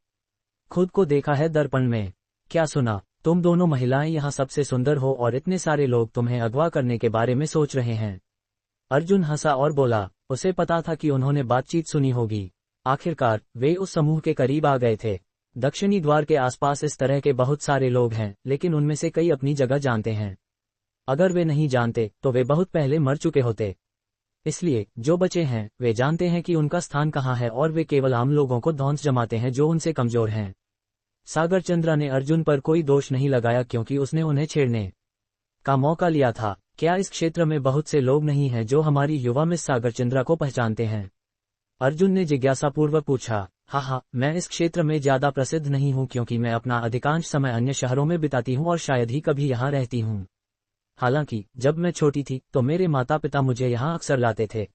खुद को देखा है दर्पण में? क्या सुना? तुम दोनों महिलाएं यहाँ सबसे सुंदर हो और इतने सारे लोग तुम्हें अगवा करने के बारे में सोच रहे हैं। अर्जुन हंसा और बोला। उसे पता था कि उन्होंने बातचीत सुनी होगी। आखिरकार वे उस समूह के करीब आ गए थे। दक्षिणी द्वार के आसपास इस तरह के बहुत सारे लोग हैं, लेकिन उनमें से कई अपनी जगह जानते हैं। अगर वे नहीं जानते तो वे बहुत पहले मर चुके होते। इसलिए जो बचे हैं वे जानते हैं कि उनका स्थान कहाँ है और वे केवल आम लोगों को धौंस जमाते हैं जो उनसे कमजोर हैं। सागरचंद्रा ने अर्जुन पर कोई दोष नहीं लगाया क्योंकि उसने उन्हें छेड़ने का मौका लिया था। क्या इस क्षेत्र में बहुत से लोग नहीं हैं जो हमारी युवा मिस सागरचंद्रा को पहचानते हैं? अर्जुन ने जिज्ञासापूर्वक पूछा। हाँ, मैं इस क्षेत्र में ज्यादा प्रसिद्ध नहीं हूँ क्योंकि मैं अपना अधिकांश समय अन्य शहरों में बिताती हूँ और शायद ही कभी यहाँ रहती हूँ। हालांकि जब मैं छोटी थी तो मेरे माता पिता मुझे यहाँ अक्सर लाते थे।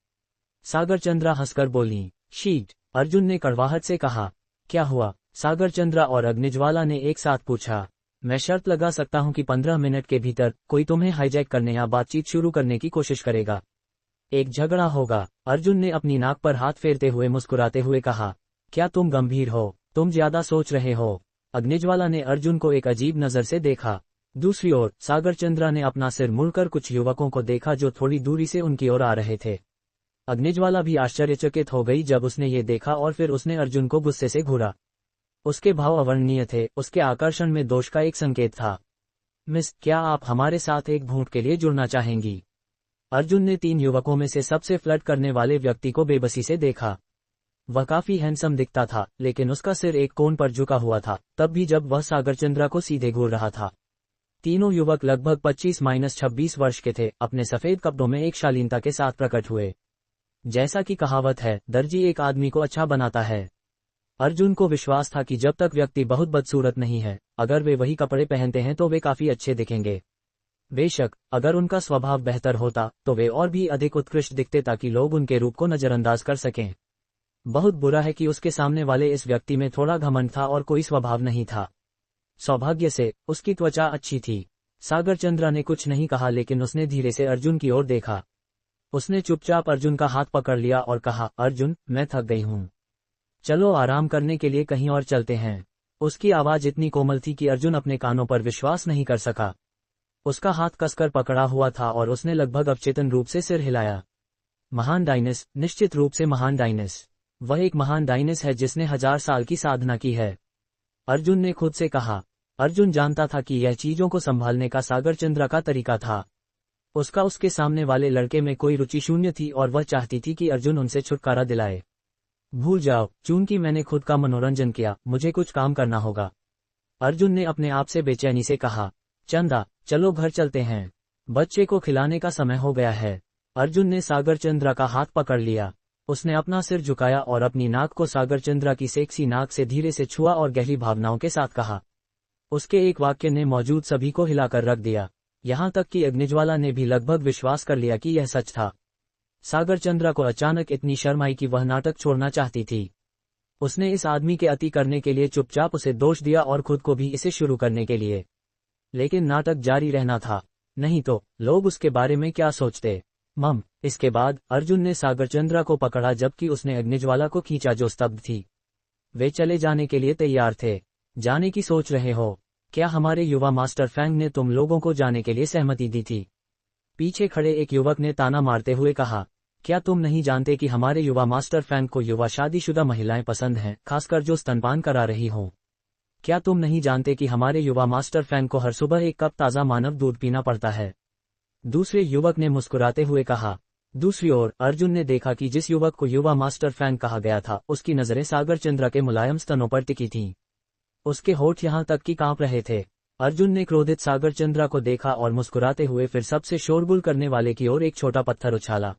सागरचंद्रा हंसकर बोली। शीट, अर्जुन ने कड़वाहट से कहा। क्या हुआ? सागरचंद्रा और अग्निज्वाला ने एक साथ पूछा। मैं शर्त लगा सकता हूँ कि 15 मिनट के भीतर कोई तुम्हें हाईजैक करने या बातचीत शुरू करने की कोशिश करेगा। एक झगड़ा होगा। अर्जुन ने अपनी नाक पर हाथ फेरते हुए मुस्कुराते हुए कहा। क्या तुम गंभीर हो? तुम ज्यादा सोच रहे हो। अग्निज्वाला ने अर्जुन को एक अजीब नजर से देखा। दूसरी ओर सागरचंद्रा ने अपना सिर मुड़कर कुछ युवकों को देखा जो थोड़ी दूरी से उनकी ओर आ रहे थे। अग्निज्वाला भी आश्चर्यचकित हो गई जब उसने ये देखा और फिर उसने अर्जुन को गुस्से से घूरा। उसके भाव अवर्णनीय थे, उसके आकर्षण में दोष का एक संकेत था। मिस, क्या आप हमारे साथ एक घूंट के लिए जुड़ना चाहेंगी? अर्जुन ने 3 युवकों में से सबसे फ्लर्ट करने वाले व्यक्ति को बेबसी से देखा। वह काफी हैंडसम दिखता था, लेकिन उसका सिर एक कोण पर झुका हुआ था, तब भी जब वह सागरचंद्रा को सीधे घूर रहा था। तीनों युवक लगभग 25-26 वर्ष के थे, अपने सफेद कपड़ों में एक शालीनता के साथ प्रकट हुए। जैसा कि कहावत है, दर्जी एक आदमी को अच्छा बनाता है। अर्जुन को विश्वास था कि जब तक व्यक्ति बहुत बदसूरत नहीं है, अगर वे वही कपड़े पहनते हैं तो वे काफी अच्छे दिखेंगे। बेशक अगर उनका स्वभाव बेहतर होता तो वे और भी अधिक उत्कृष्ट दिखते ताकि लोग उनके रूप को नजरअंदाज कर सकें। बहुत बुरा है कि उसके सामने वाले इस व्यक्ति में थोड़ा घमंड था और कोई स्वभाव नहीं था। सौभाग्य से उसकी त्वचा अच्छी थी। सागरचंद्रा ने कुछ नहीं कहा, लेकिन उसने धीरे से अर्जुन की ओर देखा। उसने चुपचाप अर्जुन का हाथ पकड़ लिया और कहा, अर्जुन, मैं थक गई हूँ। चलो आराम करने के लिए कहीं और चलते हैं। उसकी आवाज इतनी कोमल थी कि अर्जुन अपने कानों पर विश्वास नहीं कर सका। उसका हाथ कसकर पकड़ा हुआ था और उसने लगभग अवचेतन रूप से सिर हिलाया। महान डायनेस, निश्चित रूप से महान डायनेस। वह एक महान डायनेस है जिसने 1000 साल की साधना की है, अर्जुन ने खुद से कहा। अर्जुन जानता था कि यह चीजों को संभालने का सागरचंद्रा का तरीका था। उसका उसके सामने वाले लड़के में कोई रुचि शून्य थी और वह चाहती थी कि अर्जुन उनसे छुटकारा दिलाए। भूल जाओ, चूंकि मैंने खुद का मनोरंजन किया, मुझे कुछ काम करना होगा, अर्जुन ने अपने आप से बेचैनी से कहा। चंदा, चलो घर चलते हैं, बच्चे को खिलाने का समय हो गया है। अर्जुन ने सागरचंद्रा का हाथ पकड़ लिया। उसने अपना सिर झुकाया और अपनी नाक को सागरचंद्रा की सेक्सी नाक से धीरे से छुआ और गहरी भावनाओं के साथ कहा। उसके एक वाक्य ने मौजूद सभी को हिलाकर रख दिया, यहाँ तक कि अग्निज्वाला ने भी लगभग विश्वास कर लिया कि यह सच था। सागरचंद्रा को अचानक इतनी शर्म आई कि वह नाटक छोड़ना चाहती थी। उसने इस आदमी के अति करने के लिए चुपचाप उसे दोष दिया और खुद को भी इसे शुरू करने के लिए, लेकिन नाटक जारी रहना था, नहीं तो लोग उसके बारे में क्या सोचते। इसके बाद अर्जुन ने सागरचंद्रा को पकड़ा जबकि उसने अग्निज्वाला को खींचा जो स्तब्ध थी। वे चले जाने के लिए तैयार थे। जाने की सोच रहे हो? क्या हमारे युवा मास्टर फैंग ने तुम लोगों को जाने के लिए सहमति दी थी? पीछे खड़े एक युवक ने ताना मारते हुए कहा। क्या तुम नहीं जानते कि हमारे युवा मास्टर फैंग को युवा शादीशुदा महिलाएं पसंद हैं, खासकर जो स्तनपान करा रही हों? क्या तुम नहीं जानते कि हमारे युवा मास्टर फैंग को हर सुबह एक कप ताज़ा मानव दूध पीना पड़ता है? दूसरे युवक ने मुस्कुराते हुए कहा। दूसरी ओर अर्जुन ने देखा कि जिस युवक को युवा मास्टर फैंग कहा गया था, उसकी नजरें सागरचंद्रा के मुलायम स्तनों पर टिकी थीं। उसके होठ यहां तक कि कांप रहे थे। अर्जुन ने क्रोधित सागरचंद्रा को देखा और मुस्कुराते हुए फिर सबसे शोरगुल करने वाले की ओर एक छोटा पत्थर उछाला।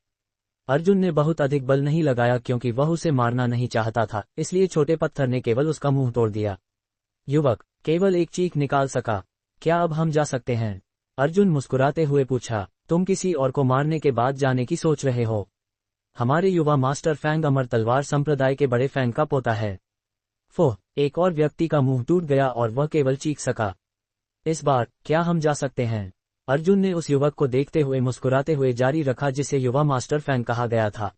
अर्जुन ने बहुत अधिक बल नहीं लगाया क्योंकि वह उसे मारना नहीं चाहता था, इसलिए छोटे पत्थर ने केवल उसका मुंह तोड़ दिया। युवक केवल एक चीख निकाल सका। क्या अब हम जा सकते हैं? अर्जुन मुस्कुराते हुए पूछा। तुम किसी और को मारने के बाद जाने की सोच रहे हो? हमारे युवा मास्टर फैंग अमर तलवार संप्रदाय के बड़े फैंग का पोता है। फोह! एक और व्यक्ति का मुंह टूट गया और वह केवल चीख सका। इस बार क्या हम जा सकते हैं? अर्जुन ने उस युवक को देखते हुए मुस्कुराते हुए जारी रखा जिसे युवा मास्टर फैंग कहा गया था।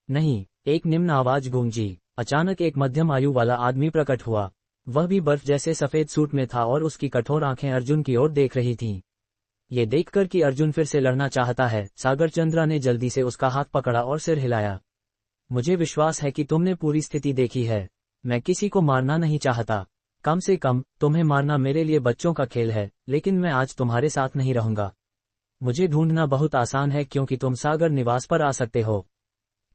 नहीं, एक निम्न आवाज गूंजी। अचानक एक मध्यम आयु वाला आदमी प्रकट हुआ। वह भी बर्फ जैसे सफेद सूट में था और उसकी कठोर आंखें अर्जुन की ओर देख रही थीं। ये देखकर कि अर्जुन फिर से लड़ना चाहता है, सागरचंद्रा ने जल्दी से उसका हाथ पकड़ा और सिर हिलाया। मुझे विश्वास है कि तुमने पूरी स्थिति देखी है। मैं किसी को मारना नहीं चाहता। कम से कम तुम्हें मारना मेरे लिए बच्चों का खेल है, लेकिन मैं आज तुम्हारे साथ नहीं रहूंगा। मुझे ढूंढना बहुत आसान है क्योंकि तुम सागर निवास पर आ सकते हो।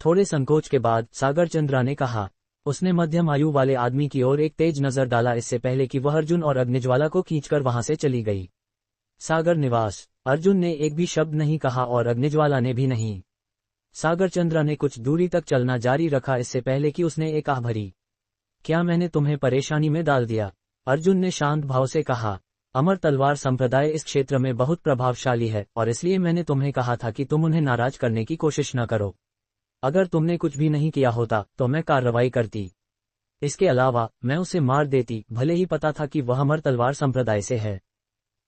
थोड़े संकोच के बाद सागर चंद्रा ने कहा। उसने मध्यम आयु वाले आदमी की ओर एक तेज नजर डाला इससे पहले कि वह अर्जुन और अग्निज्वाला को खींचकर वहां से चली गई। सागर निवास। अर्जुन ने एक भी शब्द नहीं कहा और अग्निज्वाला ने भी नहीं। सागर चंद्रा ने कुछ दूरी तक चलना जारी रखा इससे पहले कि उसने एक आह भरी। क्या मैंने तुम्हें परेशानी में डाल दिया? अर्जुन ने शांत भाव से कहा। अमर तलवार संप्रदाय इस क्षेत्र में बहुत प्रभावशाली है और इसलिए मैंने तुम्हें कहा था कि तुम उन्हें नाराज करने की कोशिश न करो। अगर तुमने कुछ भी नहीं किया होता तो मैं कार्रवाई करती। इसके अलावा मैं उसे मार देती, भले ही पता था कि वह अमर तलवार संप्रदाय से है।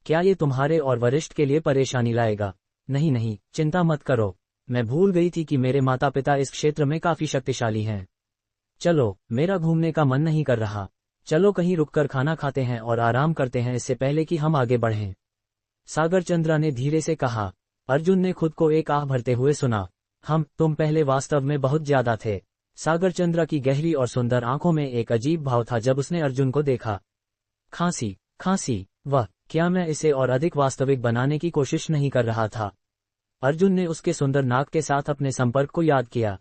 क्या ये तुम्हारे और वरिष्ठ के लिए परेशानी लाएगा? नहीं नहीं, चिंता मत करो। मैं भूल गई थी कि मेरे माता पिता इस क्षेत्र में काफी शक्तिशाली हैं। चलो, मेरा घूमने का मन नहीं कर रहा। चलो कहीं रुककर खाना खाते हैं और आराम करते हैं इससे पहले कि हम आगे बढ़ें। सागर चंद्रा ने धीरे से कहा। अर्जुन ने खुद को एक आह भरते हुए सुना। तुम पहले वास्तव में बहुत ज्यादा थे। सागर चंद्रा की गहरी और सुंदर आंखों में एक अजीब भाव था जब उसने अर्जुन को देखा। खांसी, वह, क्या मैं इसे और अधिक वास्तविक बनाने की कोशिश नहीं कर रहा था? अर्जुन ने उसके सुंदर नाक के साथ अपने संपर्क को याद किया।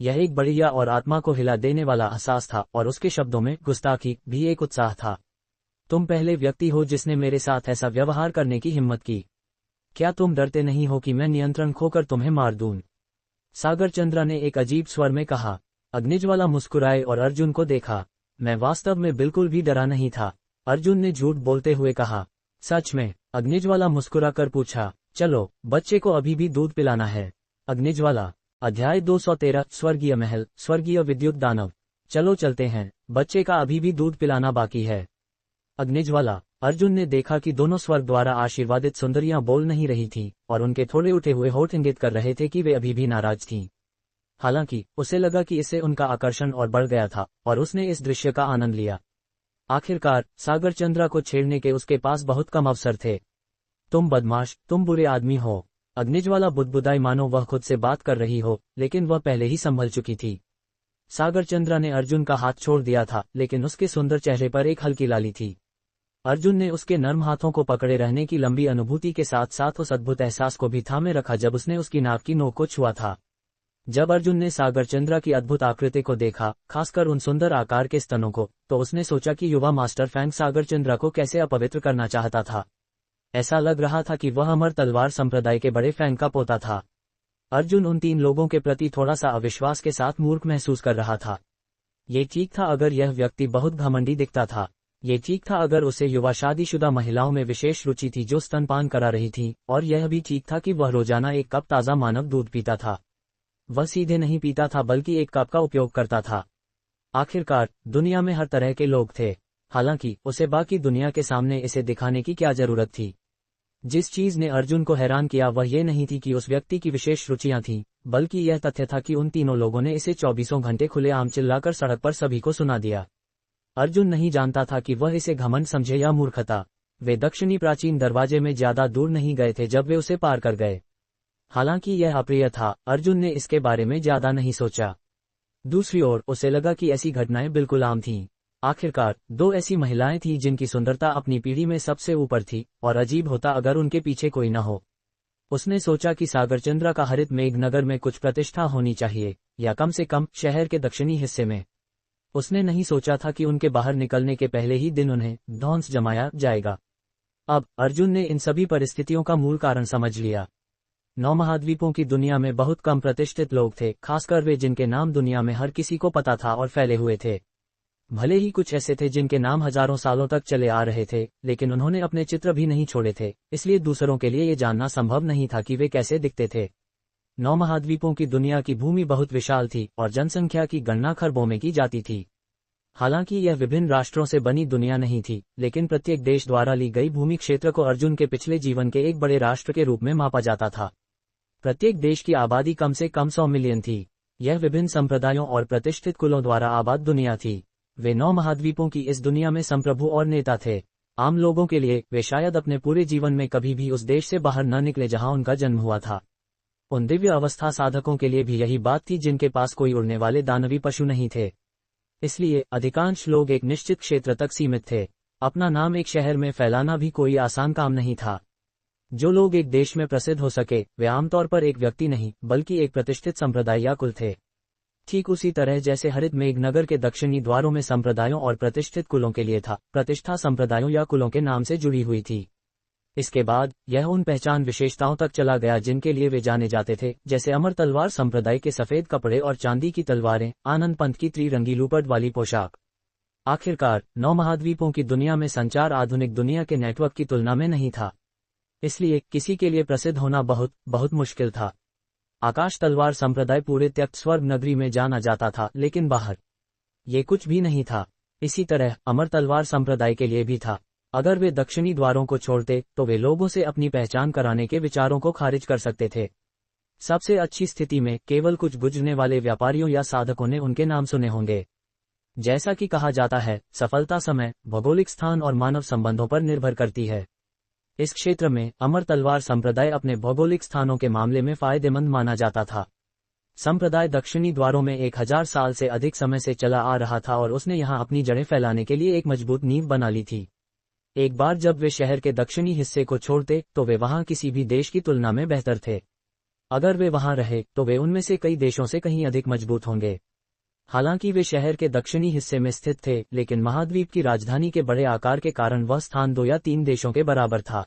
यह एक बढ़िया और आत्मा को हिला देने वाला एहसास था और उसके शब्दों में गुस्ताखी भी एक उत्साह था। तुम पहले व्यक्ति हो जिसने मेरे साथ ऐसा व्यवहार करने की हिम्मत की। क्या तुम डरते नहीं हो कि मैं नियंत्रण खोकर तुम्हें मार दूं? सागर चंद्रा ने एक अजीब स्वर में कहा। अग्निज्वाला मुस्कुराए और अर्जुन को देखा। मैं वास्तव में बिल्कुल भी डरा नहीं था, अर्जुन ने झूठ बोलते हुए कहा। सच में? अग्निज्वाला मुस्कुराकर पूछा। चलो, बच्चे को अभी भी दूध पिलाना है। अग्निज्वाला। अध्याय 213 स्वर्गीय महल, स्वर्गीय विद्युत दानव। चलो चलते हैं, बच्चे का अभी भी दूध पिलाना बाकी है। अग्निज्वाला। अर्जुन ने देखा कि दोनों स्वर्ग द्वारा आशीर्वादित सुंदरियां बोल नहीं रही थीं और उनके थोड़े उठे हुए होठ इंगित कर रहे थे कि वे अभी भी नाराज थीं। हालांकि उसे लगा कि इससे उनका आकर्षण और बढ़ गया था और उसने इस दृश्य का आनंद लिया। आखिरकार सागर चंद्रा को छेड़ने के उसके पास बहुत कम अवसर थे। तुम बदमाश, तुम बुरे आदमी हो। अग्निज्वाला बुदबुदाई मानो वह खुद से बात कर रही हो, लेकिन वह पहले ही संभल चुकी थी। सागर चंद्रा ने अर्जुन का हाथ छोड़ दिया था, लेकिन उसके सुंदर चेहरे पर एक हल्की लाली थी। अर्जुन ने उसके नर्म हाथों को पकड़े रहने की लंबी अनुभूति के साथ साथ उस अद्भुत एहसास को भी थामे रखा जब उसने उसकी नाक की नोक को छुआ था। जब अर्जुन ने सागर चंद्रा की अद्भुत आकृति को देखा, खासकर उन सुंदर आकार के स्तनों को, तो उसने सोचा कि युवा मास्टर फैंग सागर चंद्रा को कैसे अपवित्र करना चाहता था। ऐसा लग रहा था कि वह अमर तलवार संप्रदाय के बड़े फैंग का पोता था। अर्जुन उन 3 लोगों के प्रति थोड़ा सा अविश्वास के साथ मूर्ख महसूस कर रहा था। ये ठीक था अगर यह व्यक्ति बहुत घमंडी दिखता था। ये ठीक था अगर उसे युवा शादीशुदा महिलाओं में विशेष रुचि थी जो स्तनपान करा रही थी, और यह भी ठीक था कि वह रोजाना एक कप ताज़ा मानव दूध पीता था। वह सीधे नहीं पीता था बल्कि एक कप का उपयोग करता था। आखिरकार दुनिया में हर तरह के लोग थे। हालांकि उसे बाकी दुनिया के सामने इसे दिखाने की क्या जरूरत थी। जिस चीज ने अर्जुन को हैरान किया वह ये नहीं थी कि उस व्यक्ति की विशेष रुचियां थीं, बल्कि यह तथ्य था कि उन तीनों लोगों ने इसे 24 घंटे खुलेआम चिल्लाकर सड़क पर सभी को सुना दिया। अर्जुन नहीं जानता था कि वह इसे घमंड समझे या मूर्खता। वे दक्षिणी प्राचीन दरवाजे में ज्यादा दूर नहीं गए थे जब वे उसे पार कर गए। हालांकि यह अप्रिय था, अर्जुन ने इसके बारे में ज्यादा नहीं सोचा। दूसरी ओर उसे लगा कि ऐसी घटनाएं बिल्कुल आम थीं। आखिरकार 2 ऐसी महिलाएं थीं जिनकी सुंदरता अपनी पीढ़ी में सबसे ऊपर थी, और अजीब होता अगर उनके पीछे कोई न हो। उसने सोचा कि सागर चंद्रा का हरित मेघनगर में कुछ प्रतिष्ठा होनी चाहिए, या कम से कम शहर के दक्षिणी हिस्से में। उसने नहीं सोचा था कि उनके बाहर निकलने के पहले ही दिन उन्हें धौंस जमाया जाएगा। अब अर्जुन ने इन सभी परिस्थितियों का मूल कारण समझ लिया। 9 महाद्वीपों की दुनिया में बहुत कम प्रतिष्ठित लोग थे, खासकर वे जिनके नाम दुनिया में हर किसी को पता था और फैले हुए थे। भले ही कुछ ऐसे थे जिनके नाम हजारों सालों तक चले आ रहे थे, लेकिन उन्होंने अपने चित्र भी नहीं छोड़े थे, इसलिए दूसरों के लिए ये जानना संभव नहीं था कि वे कैसे दिखते थे। 9 महाद्वीपों की दुनिया की भूमि बहुत विशाल थी और जनसंख्या की गणना खरबों में की जाती थी। हालांकि यह विभिन्न राष्ट्रों से बनी दुनिया नहीं थी, लेकिन प्रत्येक देश द्वारा ली गई भूमि क्षेत्र को अर्जुन के पिछले जीवन के एक बड़े राष्ट्र के रूप में मापा जाता था। प्रत्येक देश की आबादी कम से कम 100 मिलियन थी। यह विभिन्न संप्रदायों और प्रतिष्ठित कुलों द्वारा आबाद दुनिया थी। वे 9 महाद्वीपों की इस दुनिया में संप्रभु और नेता थे। आम लोगों के लिए वे शायद अपने पूरे जीवन में कभी भी उस देश से बाहर न निकले जहां उनका जन्म हुआ था। उन दिव्य अवस्था साधकों के लिए भी यही बात थी जिनके पास कोई उड़ने वाले दानवी पशु नहीं थे। इसलिए अधिकांश लोग एक निश्चित क्षेत्र तक सीमित थे। अपना नाम एक शहर में फैलाना भी कोई आसान काम नहीं था। जो लोग एक देश में प्रसिद्ध हो सके वे आमतौर पर एक व्यक्ति नहीं बल्कि एक प्रतिष्ठित संप्रदाय या कुल थे। ठीक उसी तरह जैसे हरित मेघनगर के दक्षिणी द्वारों में संप्रदायों और प्रतिष्ठित कुलों के लिए था, प्रतिष्ठा संप्रदायों या कुलों के नाम से जुड़ी हुई थी। इसके बाद यह उन पहचान विशेषताओं तक चला गया जिनके लिए वे जाने जाते थे, जैसे अमर तलवार संप्रदाय के सफेद कपड़े और चांदी की तलवारें, आनंद पंथ की त्रिरंगी लूपट वाली पोशाक। आखिरकार 9 महाद्वीपों की दुनिया में संचार आधुनिक दुनिया के नेटवर्क की तुलना में नहीं था, इसलिए किसी के लिए प्रसिद्ध होना बहुत बहुत मुश्किल था। आकाश तलवार संप्रदाय पूरे त्यक्त स्वर्ग नगरी में जाना जाता था, लेकिन बाहर ये कुछ भी नहीं था। इसी तरह अमर तलवार संप्रदाय के लिए भी था। अगर वे दक्षिणी द्वारों को छोड़ते तो वे लोगों से अपनी पहचान कराने के विचारों को खारिज कर सकते थे। सबसे अच्छी स्थिति में केवल कुछ गुजरने वाले व्यापारियों या साधकों ने उनके नाम सुने होंगे। जैसा कि कहा जाता है, सफलता समय, भौगोलिक स्थान और मानव संबंधों पर निर्भर करती है। इस क्षेत्र में अमर तलवार संप्रदाय अपने भौगोलिक स्थानों के मामले में फायदेमंद माना जाता था। संप्रदाय दक्षिणी द्वारों में 1000 साल से अधिक समय से चला आ रहा था और उसने यहां अपनी जड़ें फैलाने के लिए एक मजबूत नींव बना ली थी। एक बार जब वे शहर के दक्षिणी हिस्से को छोड़ते तो वे वहां किसी भी देश की तुलना में बेहतर थे। अगर वे वहां रहे तो वे उनमें से कई देशों से कहीं अधिक मजबूत होंगे। हालांकि वे शहर के दक्षिणी हिस्से में स्थित थे, लेकिन महाद्वीप की राजधानी के बड़े आकार के कारण वह स्थान 2 या 3 देशों के बराबर था।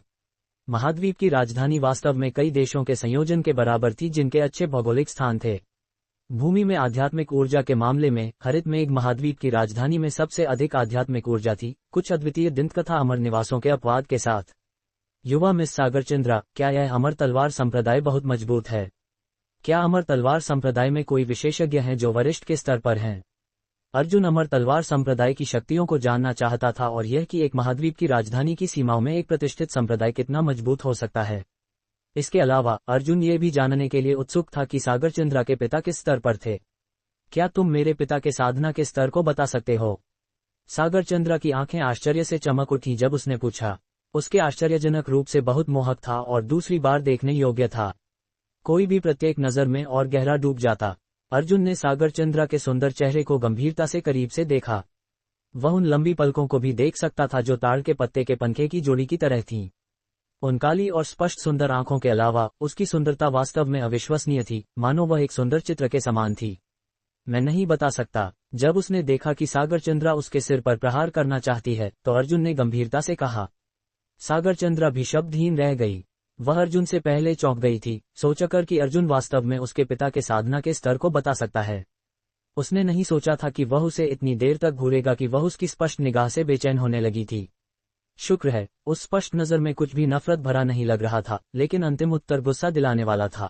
महाद्वीप की राजधानी वास्तव में कई देशों के संयोजन के बराबर थी जिनके अच्छे भौगोलिक स्थान थे। भूमि में आध्यात्मिक ऊर्जा के मामले में हरित मेघ महाद्वीप की राजधानी में सबसे अधिक आध्यात्मिक ऊर्जा थी, कुछ अद्वितीय दंतकथा अमर निवासों के अपवाद के साथ। युवा मिस सागर चंद्रा, क्या यह अमर तलवार संप्रदाय बहुत मजबूत है? क्या अमर तलवार संप्रदाय में कोई विशेषज्ञ हैं जो वरिष्ठ के स्तर पर हैं? अर्जुन अमर तलवार संप्रदाय की शक्तियों को जानना चाहता था और यह कि एक महाद्वीप की राजधानी की सीमाओं में एक प्रतिष्ठित संप्रदाय कितना मजबूत हो सकता है। इसके अलावा अर्जुन ये भी जानने के लिए उत्सुक था कि सागर चंद्रा के पिता किस स्तर पर थे। क्या तुम मेरे पिता के साधना के स्तर को बता सकते हो? सागर चंद्रा की आंखें आश्चर्य से चमक उठी जब उसने पूछा। उसके आश्चर्यजनक रूप से बहुत मोहक था और दूसरी बार देखने योग्य था। कोई भी प्रत्येक नजर में और गहरा डूब जाता। अर्जुन ने सागर चंद्रा के सुंदर चेहरे को गंभीरता से करीब से देखा। वह उन लंबी पलकों को भी देख सकता था जो ताड़ के पत्ते के पंखे की जोड़ी की तरह थीं। उन काली और स्पष्ट सुंदर आंखों के अलावा उसकी सुंदरता वास्तव में अविश्वसनीय थी, मानो वह एक सुंदर चित्र के समान थी। मैं नहीं बता सकता। जब उसने देखा कि सागर चंद्रा उसके सिर पर प्रहार करना चाहती है तो अर्जुन ने गंभीरता से कहा। सागर चंद्रा भी शब्दहीन रह गई। वह अर्जुन से पहले चौंक गई थी, सोचकर कि अर्जुन वास्तव में उसके पिता के साधना के स्तर को बता सकता है। उसने नहीं सोचा था कि वह उसे इतनी देर तक घूरेगा कि वह उसकी स्पष्ट निगाह से बेचैन होने लगी थी। शुक्र है, उस स्पष्ट नजर में कुछ भी नफरत भरा नहीं लग रहा था, लेकिन अंतिम उत्तर गुस्सा दिलाने वाला था।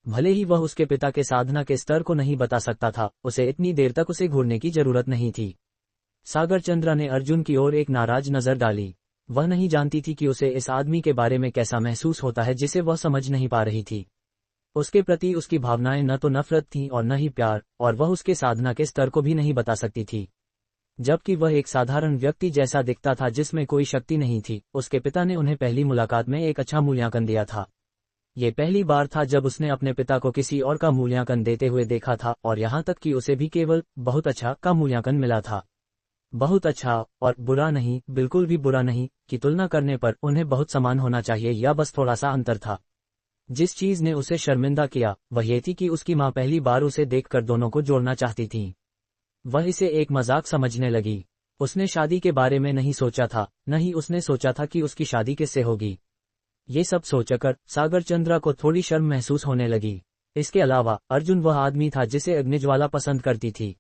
भले ही वह उसके पिता के साधना के स्तर को नहीं बता सकता था, उसे इतनी देर तक उसे घूरने की जरूरत नहीं थी। सागर चंद्रा ने अर्जुन की ओर एक नाराज नजर डाली। वह नहीं जानती थी कि उसे इस आदमी के बारे में कैसा महसूस होता है जिसे वह समझ नहीं पा रही थी। उसके प्रति उसकी भावनाएं न तो नफरत थीं और न ही प्यार, और वह उसके साधना के स्तर को भी नहीं बता सकती थी। जबकि वह एक साधारण व्यक्ति जैसा दिखता था जिसमें कोई शक्ति नहीं थी। उसके पिता ने उन्हें पहली मुलाकात में एक अच्छा मूल्यांकन दिया था। ये पहली बार था जब उसने अपने पिता को किसी और का मूल्यांकन देते हुए देखा था, और यहाँ तक कि उसे भी केवल बहुत अच्छा का मूल्यांकन मिला था। बहुत अच्छा और बुरा नहीं, बिल्कुल भी बुरा नहीं, की तुलना करने पर उन्हें बहुत समान होना चाहिए या बस थोड़ा सा अंतर था। जिस चीज ने उसे शर्मिंदा किया वह ये थी कि उसकी मां पहली बार उसे देखकर दोनों को जोड़ना चाहती थी। वह इसे एक मजाक समझने लगी। उसने शादी के बारे में नहीं सोचा था, न ही उसने सोचा था कि उसकी शादी किससे होगी। ये सब सोचकर सागर चंद्रा को थोड़ी शर्म महसूस होने लगी। इसके अलावा अर्जुन वह आदमी था जिसे अग्निज्वाला पसंद करती थी।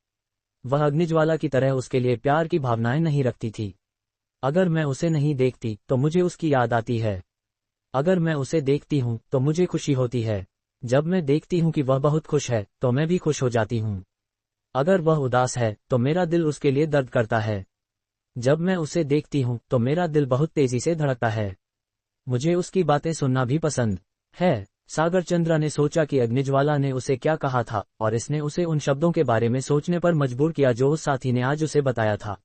वह अग्निज्वाला की तरह उसके लिए प्यार की भावनाएं नहीं रखती थी। अगर मैं उसे नहीं देखती तो मुझे उसकी याद आती है। अगर मैं उसे देखती हूँ तो मुझे खुशी होती है। जब मैं देखती हूँ कि वह बहुत खुश है तो मैं भी खुश हो जाती हूँ। अगर वह उदास है तो मेरा दिल उसके लिए दर्द करता है। जब मैं उसे देखती हूँ तो मेरा दिल बहुत तेजी से धड़कता है। मुझे उसकी बातें सुनना भी पसंद है। सागर चंद्रा ने सोचा कि अग्निज्वाला ने उसे क्या कहा था, और इसने उसे उन शब्दों के बारे में सोचने पर मजबूर किया जो उस साथी ने आज उसे बताया था।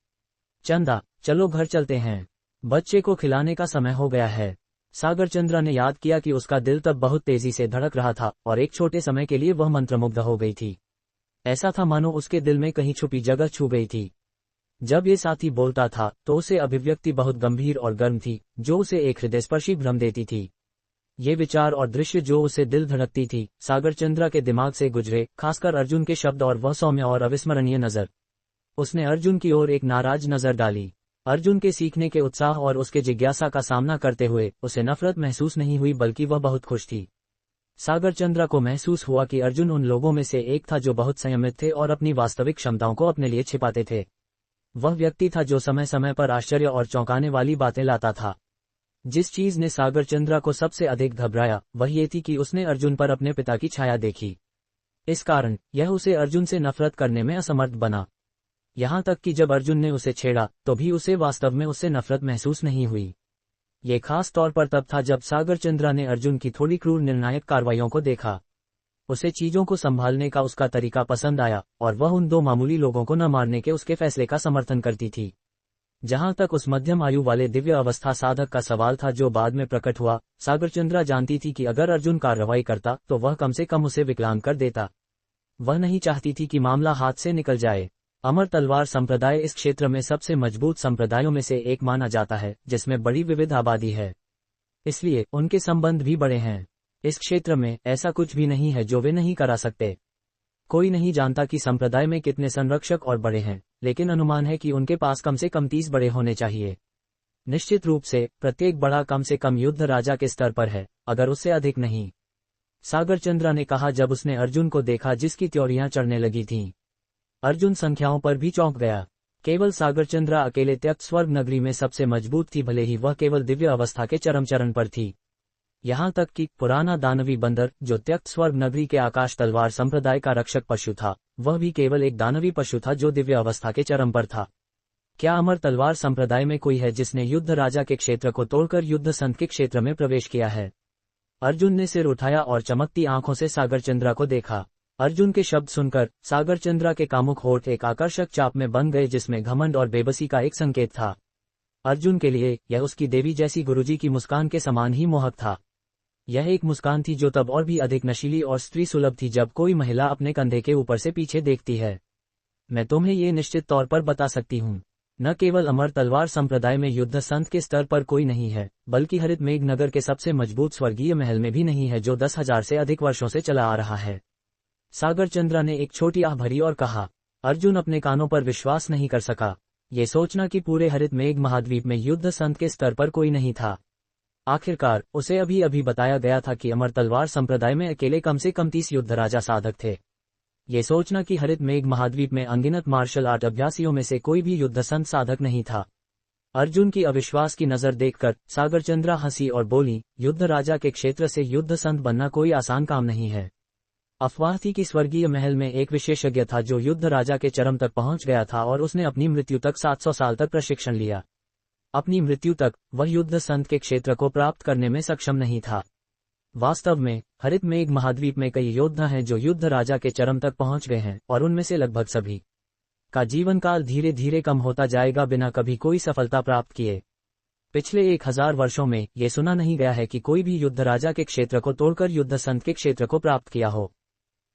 चंदा, चलो घर चलते हैं। बच्चे को खिलाने का समय हो गया है। सागरचंद्रा ने याद किया कि उसका दिल तब बहुत तेजी से धड़क रहा था और एक छोटे समय के लिए वह मंत्रमुग्ध हो गई थी। ऐसा था मानो उसके दिल में कहीं छुपी जगह छू गई थी। जब ये साथी बोलता था तो उसे अभिव्यक्ति बहुत गंभीर और गर्म थी, जो उसे एक हृदयस्पर्शी भ्रम देती थी। ये विचार और दृश्य जो उसे दिल धड़कती थी, सागरचंद्रा के दिमाग से गुजरे, खासकर अर्जुन के शब्द और वह सौम्य और अविस्मरणीय नजर। उसने अर्जुन की ओर एक नाराज नजर डाली। अर्जुन के सीखने के उत्साह और उसके जिज्ञासा का सामना करते हुए उसे नफरत महसूस नहीं हुई, बल्कि वह बहुत खुश थी। सागरचंद्रा को महसूस हुआ कि अर्जुन उन लोगों में से एक था जो बहुत संयमित थे और अपनी वास्तविक क्षमताओं को अपने लिए छिपाते थे। वह व्यक्ति था जो समय समय पर आश्चर्य और चौंकाने वाली बातें लाता था। जिस चीज ने सागरचंद्रा को सबसे अधिक घबराया वह ये थी कि उसने अर्जुन पर अपने पिता की छाया देखी। इस कारण यह उसे अर्जुन से नफरत करने में असमर्थ बना। यहाँ तक कि जब अर्जुन ने उसे छेड़ा तो भी उसे वास्तव में उससे नफरत महसूस नहीं हुई। ये खास तौर पर तब था जब सागरचंद्रा ने अर्जुन की थोड़ी क्रूर निर्णायक कार्रवाइयों को देखा। उसे चीजों को संभालने का उसका तरीका पसंद आया और वह उन दो मामूली लोगों को न मारने के उसके फैसले का समर्थन करती थी। जहां तक उस मध्यम आयु वाले दिव्य अवस्था साधक का सवाल था जो बाद में प्रकट हुआ, सागरचंद्रा जानती थी कि अगर अर्जुन कार्रवाई करता तो वह कम से कम उसे विकलांग कर देता। वह नहीं चाहती थी कि मामला हाथ से निकल जाए। अमर तलवार संप्रदाय इस क्षेत्र में सबसे मजबूत संप्रदायों में से एक माना जाता है, जिसमें बड़ी विविध आबादी है, इसलिए उनके संबंध भी बड़े हैं। इस क्षेत्र में ऐसा कुछ भी नहीं है जो वे नहीं करा सकते। कोई नहीं जानता कि संप्रदाय में कितने संरक्षक और बड़े हैं, लेकिन अनुमान है कि उनके पास कम से कम 30 बड़े होने चाहिए। निश्चित रूप से प्रत्येक बड़ा कम से कम युद्ध राजा के स्तर पर है, अगर उससे अधिक नहीं। सागरचंद्रा ने कहा जब उसने अर्जुन को देखा जिसकी त्योरियां चढ़ने लगी थीं। अर्जुन संख्याओं पर भी चौंक गया। केवल सागरचंद्रा अकेले त्यक्त स्वर्ग नगरी में सबसे मजबूत थी, भले ही वह केवल दिव्य अवस्था के चरम चरण पर थी। यहाँ तक कि पुराना दानवी बंदर जो त्यक्त स्वर्ग नगरी के आकाश तलवार संप्रदाय का रक्षक पशु था, वह भी केवल एक दानवी पशु था जो दिव्य अवस्था के चरम पर था। क्या अमर तलवार संप्रदाय में कोई है जिसने युद्ध राजा के क्षेत्र को तोड़कर युद्ध संत के क्षेत्र में प्रवेश किया है? अर्जुन ने सिर उठाया और चमकती आंखों से सागरचंद्रा को देखा। अर्जुन के शब्द सुनकर सागरचंद्रा के कामुक होठ एक आकर्षक चाप में बन गए जिसमें घमंड और बेबसी का एक संकेत था। अर्जुन के लिए यह उसकी देवी जैसी गुरुजी की मुस्कान के समान ही मोहक था। यह एक मुस्कान थी जो तब और भी अधिक नशीली और स्त्री सुलभ थी जब कोई महिला अपने कंधे के ऊपर से पीछे देखती है। मैं तुम्हें ये निश्चित तौर पर बता सकती हूँ, न केवल अमर तलवार संप्रदाय में युद्ध संत के स्तर पर कोई नहीं है, बल्कि हरित मेघ नगर के सबसे मजबूत स्वर्गीय महल में भी नहीं है, जो 10,000 से अधिक वर्षों से चला आ रहा है। सागरचंद्रा ने एक छोटी आह भरी और कहा। अर्जुन अपने कानों पर विश्वास नहीं कर सका। ये सोचना कि पूरे हरित मेघ महाद्वीप में युद्ध संत के स्तर पर कोई नहीं था। आखिरकार उसे अभी अभी बताया गया था कि अमर तलवार संप्रदाय में अकेले कम से कम 30 युद्ध राजा साधक थे। ये सोचना कि हरित मेघ महाद्वीप में अनगिनत मार्शल आर्ट अभ्यासियों में से कोई भी युद्ध संत साधक नहीं था। अर्जुन की अविश्वास की नजर देखकर सागरचंद्रा हंसी और बोली, युद्ध राजा के क्षेत्र से युद्ध संत बनना कोई आसान काम नहीं है। अफवाह थी कि स्वर्गीय महल में एक विशेषज्ञ था जो युद्ध राजा के चरम तक पहुंच गया था और उसने अपनी मृत्यु तक 700 साल तक प्रशिक्षण लिया। अपनी मृत्यु तक वह युद्ध संत के क्षेत्र को प्राप्त करने में सक्षम नहीं था। वास्तव में हरित मेघ महाद्वीप में कई योद्धा हैं जो युद्ध राजा के चरम तक पहुंच गए हैं, और उनमें से लगभग सभी का जीवन काल धीरे धीरे कम होता जाएगा बिना कभी कोई सफलता प्राप्त किए। पिछले 1000 वर्षों में ये सुना नहीं गया है कि कोई भी युद्ध राजा के क्षेत्र को तोड़कर युद्ध संत के क्षेत्र को प्राप्त किया हो।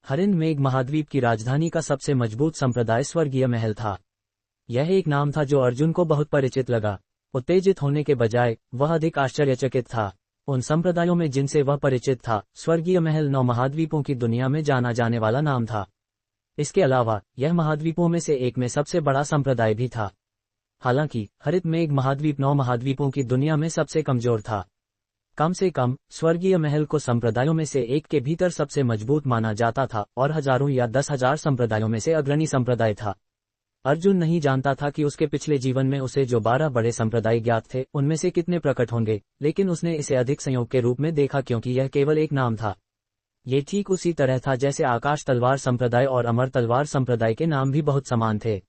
हरित मेघ महाद्वीप की राजधानी का सबसे मजबूत संप्रदाय स्वर्गीय महल था। यह एक नाम था जो अर्जुन को बहुत परिचित लगा। उत्तेजित होने के बजाय वह अधिक आश्चर्यचकित था। उन संप्रदायों में जिनसे वह परिचित था, स्वर्गीय महल 9 महाद्वीपों की दुनिया में जाना जाने वाला नाम था। इसके अलावा यह महाद्वीपों में से एक में सबसे बड़ा संप्रदाय भी था। हालांकि हरित मेघ महाद्वीप 9 महाद्वीपों की दुनिया में सबसे कमजोर था। कम से कम स्वर्गीय महल को संप्रदायों में से एक के भीतर सबसे मजबूत माना जाता था और हजारों या 10,000 संप्रदायों में से अग्रणी संप्रदाय था। अर्जुन नहीं जानता था कि उसके पिछले जीवन में उसे जो 12 बड़े संप्रदाय ज्ञात थे उनमें से कितने प्रकट होंगे, लेकिन उसने इसे अधिक संयोग के रूप में देखा क्योंकि यह केवल एक नाम था। ये ठीक उसी तरह था जैसे आकाश तलवार संप्रदाय और अमर तलवार संप्रदाय के नाम भी बहुत समान थे।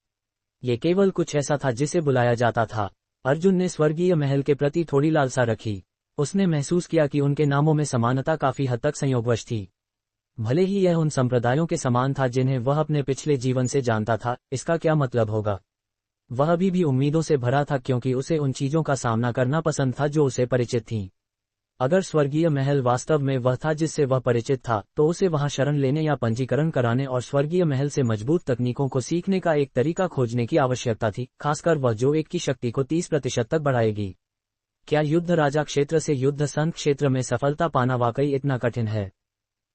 ये केवल कुछ ऐसा था जिसे बुलाया जाता था। अर्जुन ने स्वर्गीय महल के प्रति थोड़ी लालसा रखी। उसने महसूस किया कि उनके नामों में समानता काफी हद तक संयोगवश थी। भले ही यह उन संप्रदायों के समान था जिन्हें वह अपने पिछले जीवन से जानता था, इसका क्या मतलब होगा? वह अभी भी उम्मीदों से भरा था क्योंकि उसे उन चीजों का सामना करना पसंद था जो उसे परिचित थीं। अगर स्वर्गीय महल वास्तव में वह था जिससे वह परिचित था, तो उसे वहां शरण लेने या पंजीकरण कराने और स्वर्गीय महल से मजबूत तकनीकों को सीखने का एक तरीका खोजने की आवश्यकता थी, खासकर वह जो एक की शक्ति को 30% तक बढ़ाएगी। क्या युद्ध राजा क्षेत्र से युद्ध संत क्षेत्र में सफलता पाना वाकई इतना कठिन है?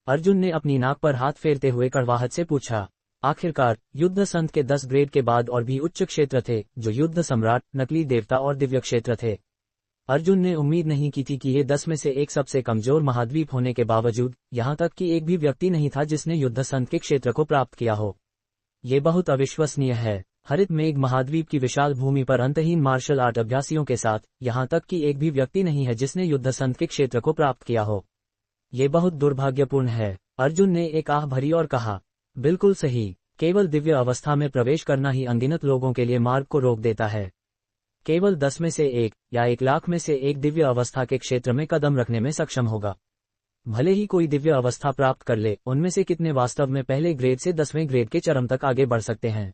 अर्जुन ने अपनी नाक पर हाथ फेरते हुए कड़वाहट से पूछा। आखिरकार युद्ध संत के 10 ग्रेड के बाद और भी उच्च क्षेत्र थे, जो युद्ध सम्राट, नकली देवता और दिव्य क्षेत्र थे। अर्जुन ने उम्मीद नहीं की थी कि ये 10 में से एक सबसे कमजोर महाद्वीप होने के बावजूद, यहाँ तक कि एक भी व्यक्ति नहीं था जिसने युद्ध संत के क्षेत्र को प्राप्त किया हो। ये बहुत अविश्वसनीय है। हरित मेघ महाद्वीप की विशाल भूमि पर अंतहीन मार्शल आर्ट अभ्यासियों के साथ, यहाँ तक कि एक भी व्यक्ति नहीं है जिसने युद्ध संत के क्षेत्र को प्राप्त किया हो। ये बहुत दुर्भाग्यपूर्ण है। अर्जुन ने एक आह भरी और कहा, बिल्कुल सही, केवल दिव्य अवस्था में प्रवेश करना ही अनगिनत लोगों के लिए मार्ग को रोक देता है। केवल 10 में से एक या 1 लाख में से एक दिव्य अवस्था के क्षेत्र में कदम रखने में सक्षम होगा। भले ही कोई दिव्य अवस्था प्राप्त कर ले, उनमें से कितने वास्तव में पहले ग्रेड से 10वें ग्रेड के चरम तक आगे बढ़ सकते हैं?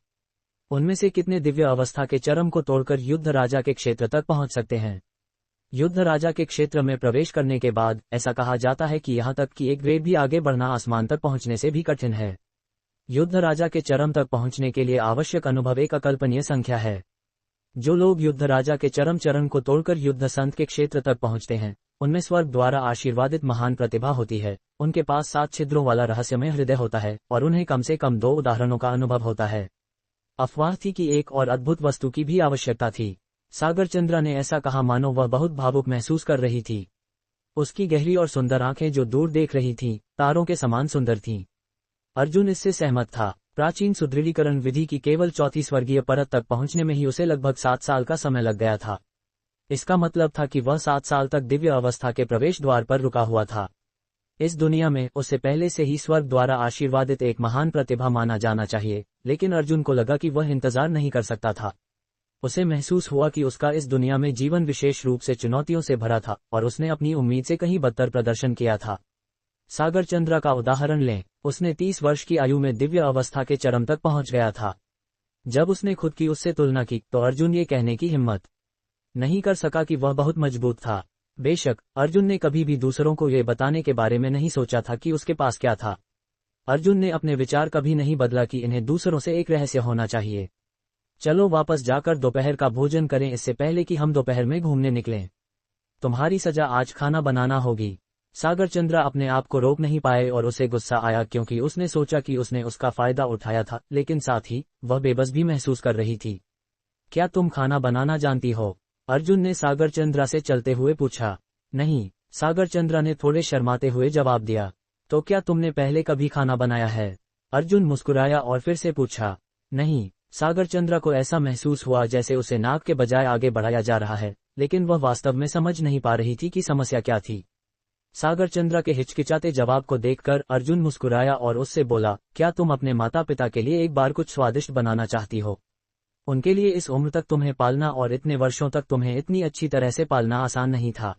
उनमें से कितने दिव्य अवस्था के चरम को तोड़कर युद्ध राजा के क्षेत्र तक पहुंच सकते हैं? युद्ध राजा के क्षेत्र में प्रवेश करने के बाद ऐसा कहा जाता है कि यहाँ तक कि एक ग्रेड भी आगे बढ़ना आसमान तक पहुंचने से भी कठिन है। युद्ध राजा के चरम तक पहुंचने के लिए आवश्यक अनुभव एक अकल्पनीय संख्या है। जो लोग युद्ध राजा के चरम चरण को तोड़कर युद्ध संत के क्षेत्र तक पहुंचते हैं, उनमें स्वर्ग द्वारा आशीर्वादित महान प्रतिभा होती है, उनके पास 7 छिद्रों वाला रहस्यमय हृदय होता है और उन्हें कम से कम 2 उदाहरणों का अनुभव होता है। अफवाह थी कि एक और अद्भुत वस्तु की भी आवश्यकता थी। सागर चंद्रा ने ऐसा कहा मानो वह बहुत भावुक महसूस कर रही थी। उसकी गहरी और सुंदर आंखें जो दूर देख रही थीं, तारों के समान सुंदर थीं। अर्जुन इससे सहमत था। प्राचीन सुदृढ़ीकरण विधि की केवल 4थी स्वर्गीय परत तक पहुंचने में ही उसे लगभग 7 साल का समय लग गया था। इसका मतलब था कि वह 7 साल तक दिव्य अवस्था के प्रवेश द्वार पर रुका हुआ था। इस दुनिया में उसे पहले से ही स्वर्ग द्वारा आशीर्वादित एक महान प्रतिभा माना जाना चाहिए, लेकिन अर्जुन को लगा कि वह इंतजार नहीं कर सकता था। उसे महसूस हुआ कि उसका इस दुनिया में जीवन विशेष रूप से चुनौतियों से भरा था और उसने अपनी उम्मीद से कहीं बदतर प्रदर्शन किया था। सागर चंद्रा का उदाहरण लें। उसने 30 वर्ष की आयु में दिव्य अवस्था के चरम तक पहुंच गया था। जब उसने खुद की उससे तुलना की, तो अर्जुन ये कहने की हिम्मत नहीं कर सका कि वह बहुत मजबूत था। बेशक, अर्जुन ने कभी भी दूसरों को ये बताने के बारे में नहीं सोचा था कि उसके पास क्या था। अर्जुन ने अपने विचार कभी नहीं बदला कि इन्हें दूसरों से एक रहस्य होना चाहिए। चलो वापस जाकर दोपहर का भोजन करें इससे पहले कि हम दोपहर में घूमने निकलें। तुम्हारी सजा आज खाना बनाना होगी। सागर चंद्रा अपने आप को रोक नहीं पाए और उसे गुस्सा आया क्योंकि उसने सोचा कि उसने उसका फायदा उठाया था, लेकिन साथ ही वह बेबस भी महसूस कर रही थी। क्या तुम खाना बनाना जानती हो? अर्जुन ने सागर चंद्रा से चलते हुए पूछा। नहीं, सागर चंद्रा ने थोड़े शर्माते हुए जवाब दिया। तो क्या तुमने पहले कभी खाना बनाया है? अर्जुन मुस्कुराया और फिर से पूछा। नहीं। सागर चंद्रा को ऐसा महसूस हुआ जैसे उसे नाक के बजाय आगे बढ़ाया जा रहा है, लेकिन वह वास्तव में समझ नहीं पा रही थी कि समस्या क्या थी। सागर चंद्रा के हिचकिचाते जवाब को देखकर अर्जुन मुस्कुराया और उससे बोला, क्या तुम अपने माता पिता के लिए एक बार कुछ स्वादिष्ट बनाना चाहती हो? उनके लिए इस उम्र तक तुम्हें पालना और इतने वर्षों तक तुम्हें इतनी अच्छी तरह से पालना आसान नहीं था।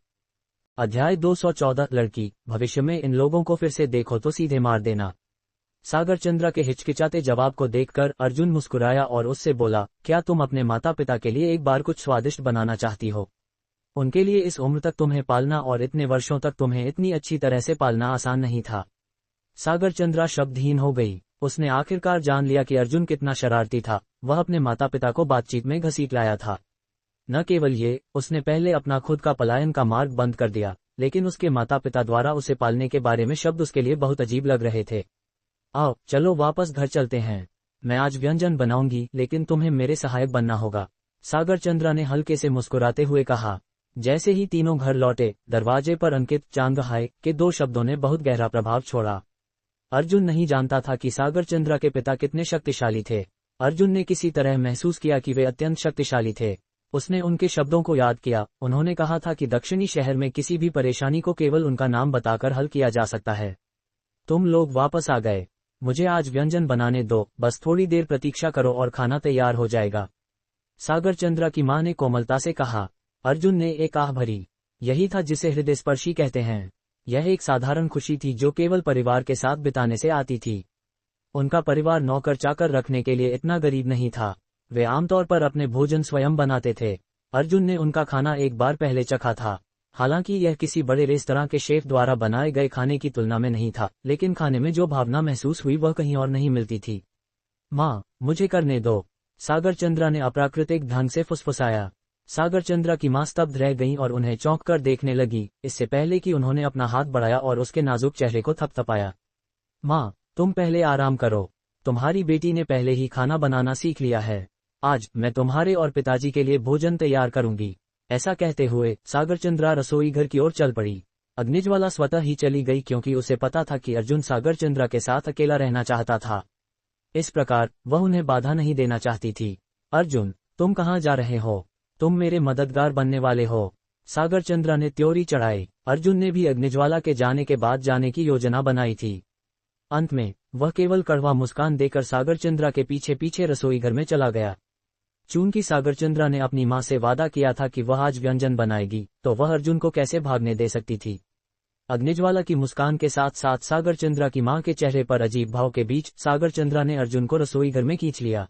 अध्याय 214 लड़की, भविष्य में इन लोगों को फिर से देखो तो सीधे मार देना। सागर चंद्रा के हिचकिचाते जवाब को देखकर अर्जुन मुस्कुराया और उससे बोला, क्या तुम अपने माता पिता के लिए एक बार कुछ स्वादिष्ट बनाना चाहती हो? उनके लिए इस उम्र तक तुम्हें पालना और इतने वर्षों तक तुम्हें इतनी अच्छी तरह से पालना आसान नहीं था। सागर चंद्रा शब्दहीन हो गई। उसने आखिरकार जान लिया कि अर्जुन कितना शरारती था। वह अपने माता पिता को बातचीत में घसीट लाया था। न केवल ये, उसने पहले अपना खुद का पलायन का मार्ग बंद कर दिया, लेकिन उसके माता पिता द्वारा उसे पालने के बारे में शब्द उसके लिए बहुत अजीब लग रहे थे। आओ चलो वापस घर चलते हैं। मैं आज व्यंजन बनाऊंगी, लेकिन तुम्हें मेरे सहायक बनना होगा, सागर चंद्रा ने हल्के से मुस्कुराते हुए कहा। जैसे ही तीनों घर लौटे, दरवाजे पर अंकित चांद हाय के 2 शब्दों ने बहुत गहरा प्रभाव छोड़ा। अर्जुन नहीं जानता था कि सागर चंद्रा के पिता कितने शक्तिशाली थे। अर्जुन ने किसी तरह महसूस किया कि वे अत्यंत शक्तिशाली थे। उसने उनके शब्दों को याद किया। उन्होंने कहा था कि दक्षिणी शहर में किसी भी परेशानी को केवल उनका नाम बताकर हल किया जा सकता है। तुम लोग वापस आ गए। मुझे आज व्यंजन बनाने दो, बस थोड़ी देर प्रतीक्षा करो और खाना तैयार हो जाएगा, सागर चंद्रा की मां ने कोमलता से कहा। अर्जुन ने एक आह भरी। यही था जिसे हृदय स्पर्शी कहते हैं। यह एक साधारण खुशी थी जो केवल परिवार के साथ बिताने से आती थी। उनका परिवार नौकर चाकर रखने के लिए इतना गरीब नहीं था। वे आमतौर पर अपने भोजन स्वयं बनाते थे। अर्जुन ने उनका खाना एक बार पहले चखा था। हालांकि यह किसी बड़े रेस्तरां के शेफ द्वारा बनाए गए खाने की तुलना में नहीं था, लेकिन खाने में जो भावना महसूस हुई वह कहीं और नहीं मिलती थी। माँ, मुझे करने दो, सागर चंद्रा ने अप्राकृतिक ढंग से फुसफुसाया। सागर चंद्रा की माँ स्तब्ध रह गईं और उन्हें चौंक कर देखने लगी, इससे पहले कि उन्होंने अपना हाथ बढ़ाया और उसके नाजुक चेहरे को थपथपाया। माँ, तुम पहले आराम करो, तुम्हारी बेटी ने पहले ही खाना बनाना सीख लिया है। आज मैं तुम्हारे और पिताजी के लिए भोजन तैयार करूंगी। ऐसा कहते हुए सागर चंद्रा रसोई घर की ओर चल पड़ी। अग्निज्वाला स्वतः ही चली गई क्योंकि उसे पता था कि अर्जुन सागर चंद्रा के साथ अकेला रहना चाहता था। इस प्रकार वह उन्हें बाधा नहीं देना चाहती थी। अर्जुन, तुम कहाँ जा रहे हो? तुम मेरे मददगार बनने वाले हो। सागर चंद्रा ने त्योरी चढ़ाई। अर्जुन ने भी अग्निज्वाला के जाने के बाद जाने की योजना बनाई थी। अंत में वह केवल कड़वा मुस्कान देकर सागर चंद्रा के पीछे पीछे रसोई घर में चला गया। चूंकि सागर चंद्रा ने अपनी मां से वादा किया था कि वह आज व्यंजन बनाएगी, तो वह अर्जुन को कैसे भागने दे सकती थी। अग्निज्वाला की मुस्कान के साथ साथ सागर चंद्रा की मां के चेहरे पर अजीब भाव के बीच सागर चंद्रा ने अर्जुन को रसोई घर में खींच लिया।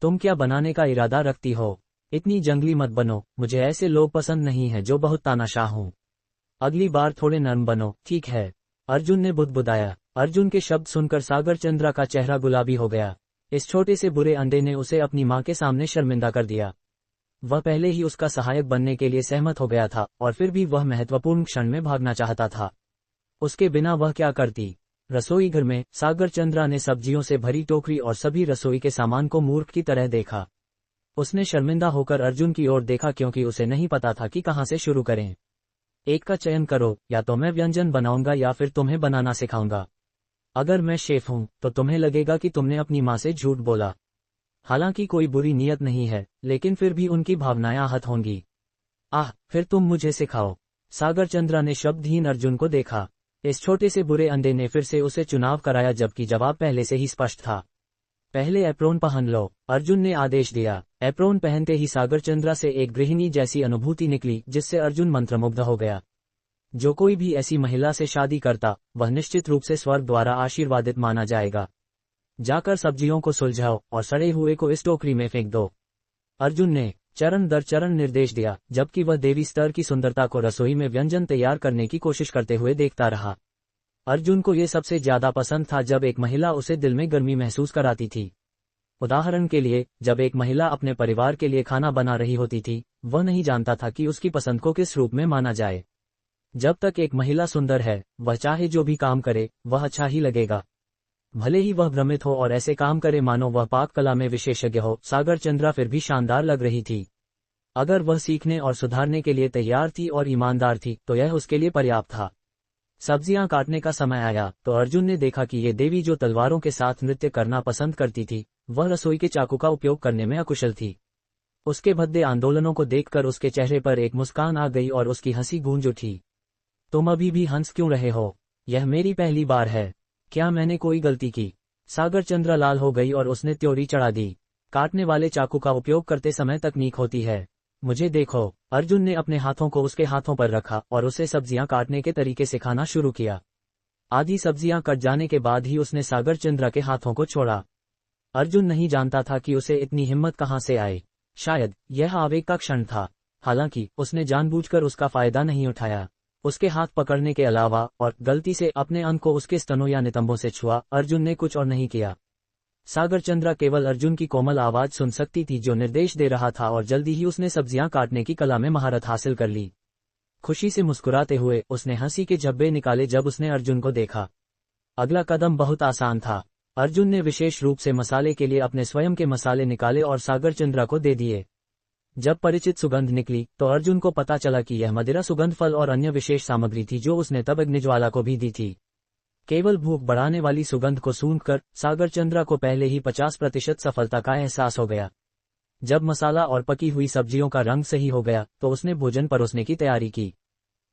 तुम क्या बनाने का इरादा रखती हो? इतनी जंगली मत बनो, मुझे ऐसे लोग पसंद नहीं है जो बहुत तानाशाह हों। अगली बार थोड़े नर्म बनो, ठीक है? अर्जुन ने बुदबुदाया। अर्जुन के शब्द सुनकर सागर चंद्रा का चेहरा गुलाबी हो गया। इस छोटे से बुरे अंडे ने उसे अपनी मां के सामने शर्मिंदा कर दिया। वह पहले ही उसका सहायक बनने के लिए सहमत हो गया था और फिर भी वह महत्वपूर्ण क्षण में भागना चाहता था। उसके बिना वह क्या करती? रसोई घर में सागर चंद्रा ने सब्जियों से भरी टोकरी और सभी रसोई के सामान को मूर्ख की तरह देखा। उसने शर्मिंदा होकर अर्जुन की ओर देखा क्योंकि उसे नहीं पता था कि कहां से शुरू करें। एक का चयन करो, या तो मैं व्यंजन बनाऊंगा या फिर तुम्हें बनाना सिखाऊंगा। अगर मैं शेफ हूं तो तुम्हें लगेगा कि तुमने अपनी मां से झूठ बोला। हालांकि कोई बुरी नीयत नहीं है, लेकिन फिर भी उनकी भावनाएं आहत होंगी। आह, फिर तुम मुझे सिखाओ। सागर चंद्रा ने शब्दहीन अर्जुन को देखा। इस छोटे से बुरे अंडे ने फिर से उसे चुनाव कराया, जबकि जवाब पहले से ही स्पष्ट था। पहले एप्रोन पहन लो, अर्जुन ने आदेश दिया। एप्रोन पहनते ही सागर चंद्रा से एक गृहिणी जैसी अनुभूति निकली, जिससे अर्जुन मंत्रमुग्ध हो गया। जो कोई भी ऐसी महिला से शादी करता, वह निश्चित रूप से स्वर्ग द्वारा आशीर्वादित माना जाएगा। जाकर सब्जियों को सुलझाओ और सड़े हुए को इस टोकरी में फेंक दो। अर्जुन ने चरण दर चरण निर्देश दिया, जबकि वह देवी स्तर की सुंदरता को रसोई में व्यंजन तैयार करने की कोशिश करते हुए देखता रहा। अर्जुन को ये सबसे ज्यादा पसंद था जब एक महिला उसे दिल में गर्मी महसूस कराती थी। उदाहरण के लिए, जब एक महिला अपने परिवार के लिए खाना बना रही होती थी, वह नहीं जानता था कि उसकी पसंद को किस रूप में माना जाए। जब तक एक महिला सुंदर है, वह चाहे जो भी काम करे, वह अच्छा ही लगेगा। भले ही वह भ्रमित हो और ऐसे काम करे मानो वह पाक कला में विशेषज्ञ हो, सागर चंद्रा फिर भी शानदार लग रही थी। अगर वह सीखने और सुधारने के लिए तैयार थी और ईमानदार थी, तो यह उसके लिए पर्याप्त था। सब्जियां काटने का समय आया तो अर्जुन ने देखा कि ये देवी जो तलवारों के साथ नृत्य करना पसंद करती थी, वह रसोई के चाकू का उपयोग करने में अकुशल थी। उसके भद्दे आंदोलनों को देखकर उसके चेहरे पर एक मुस्कान आ गई और उसकी हंसी गूंज उठी। तुम अभी भी हंस क्यों रहे हो? यह मेरी पहली बार है। क्या मैंने कोई गलती की? सागर चंद्रा लाल हो गई और उसने त्योरी चढ़ा दी। काटने वाले चाकू का उपयोग करते समय तकनीक होती है। मुझे देखो। अर्जुन ने अपने हाथों को उसके हाथों पर रखा और उसे सब्जियां काटने के तरीके सिखाना शुरू किया। आधी सब्जियां कट जाने के बाद ही उसने सागर चंद्रा के हाथों को छोड़ा। अर्जुन नहीं जानता था कि उसे इतनी हिम्मत कहां से आई। शायद यह आवेग का क्षण था। हालांकि उसने जानबूझकर उसका फायदा नहीं उठाया। उसके हाथ पकड़ने के अलावा और गलती से अपने अंग को उसके स्तनों या नितंबों से छुआ, अर्जुन ने कुछ और नहीं किया। सागर चंद्रा केवल अर्जुन की कोमल आवाज सुन सकती थी जो निर्देश दे रहा था और जल्दी ही उसने सब्जियां काटने की कला में महारत हासिल कर ली। खुशी से मुस्कुराते हुए उसने हंसी के झब्बे निकाले जब उसने अर्जुन को देखा। अगला कदम बहुत आसान था। अर्जुन ने विशेष रूप से मसाले के लिए अपने स्वयं के मसाले निकाले और सागर चंद्रा को दे दिए। जब परिचित सुगंध निकली तो अर्जुन को पता चला कि यह मदिरा सुगंध फल और अन्य विशेष सामग्री थी जो उसने तब अग्निज्वाला को भी दी थी। केवल भूख बढ़ाने वाली सुगंध को सूंघकर सागर चंद्रा को पहले ही 50% सफलता का एहसास हो गया। जब मसाला और पकी हुई सब्जियों का रंग सही हो गया तो उसने भोजन परोसने की तैयारी की।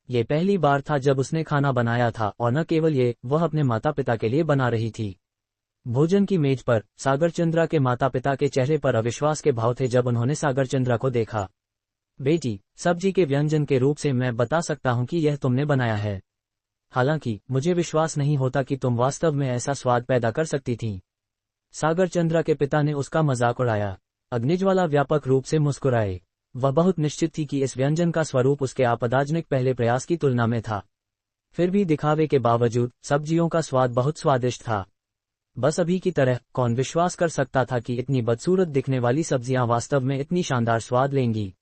ये पहली बार था जब उसने खाना बनाया था और न केवल ये, वह अपने माता पिता के लिए बना रही थी। भोजन की मेज पर सागर चंद्रा के माता पिता के चेहरे पर अविश्वास के भाव थे जब उन्होंने सागर चंद्रा को देखा। बेटी, सब्जी के व्यंजन के रूप से मैं बता सकता हूँ कि यह तुमने बनाया है। हालांकि मुझे विश्वास नहीं होता कि तुम वास्तव में ऐसा स्वाद पैदा कर सकती थीं। सागर चंद्रा के पिता ने उसका मजाक उड़ाया। अग्निज्वाला व्यापक रूप से मुस्कुराए। वह बहुत निश्चित थी कि इस व्यंजन का स्वरूप उसके आपदाजनक पहले प्रयास की तुलना में था। फिर भी दिखावे के बावजूद सब्जियों का स्वाद बहुत स्वादिष्ट था। बस अभी की तरह कौन विश्वास कर सकता था कि इतनी बदसूरत दिखने वाली सब्जियां वास्तव में इतनी शानदार स्वाद लेंगी।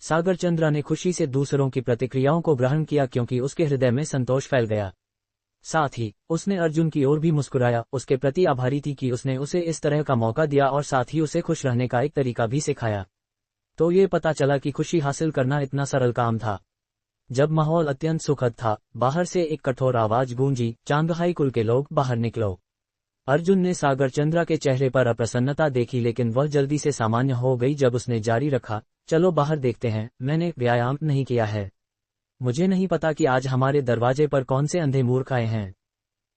सागर चंद्रा ने खुशी से दूसरों की प्रतिक्रियाओं को ग्रहण किया क्योंकि उसके हृदय में संतोष फैल गया। साथ ही उसने अर्जुन की ओर भी मुस्कुराया, उसके प्रति आभारी थी कि उसने उसे इस तरह का मौका दिया और साथ ही उसे खुश रहने का एक तरीका भी सिखाया। तो ये पता चला कि खुशी हासिल करना इतना सरल काम था। जब माहौल अत्यंत सुखद था, बाहर से एक कठोर आवाज गूंजी, चांगहाई कुल के लोग बाहर निकलो। अर्जुन ने सागर चंद्रा के चेहरे पर अप्रसन्नता देखी, लेकिन वह जल्दी से सामान्य हो गई जब उसने जारी रखा, चलो बाहर देखते हैं, मैंने व्यायाम नहीं किया है। मुझे नहीं पता कि आज हमारे दरवाजे पर कौन से अंधे मूर्ख आए हैं।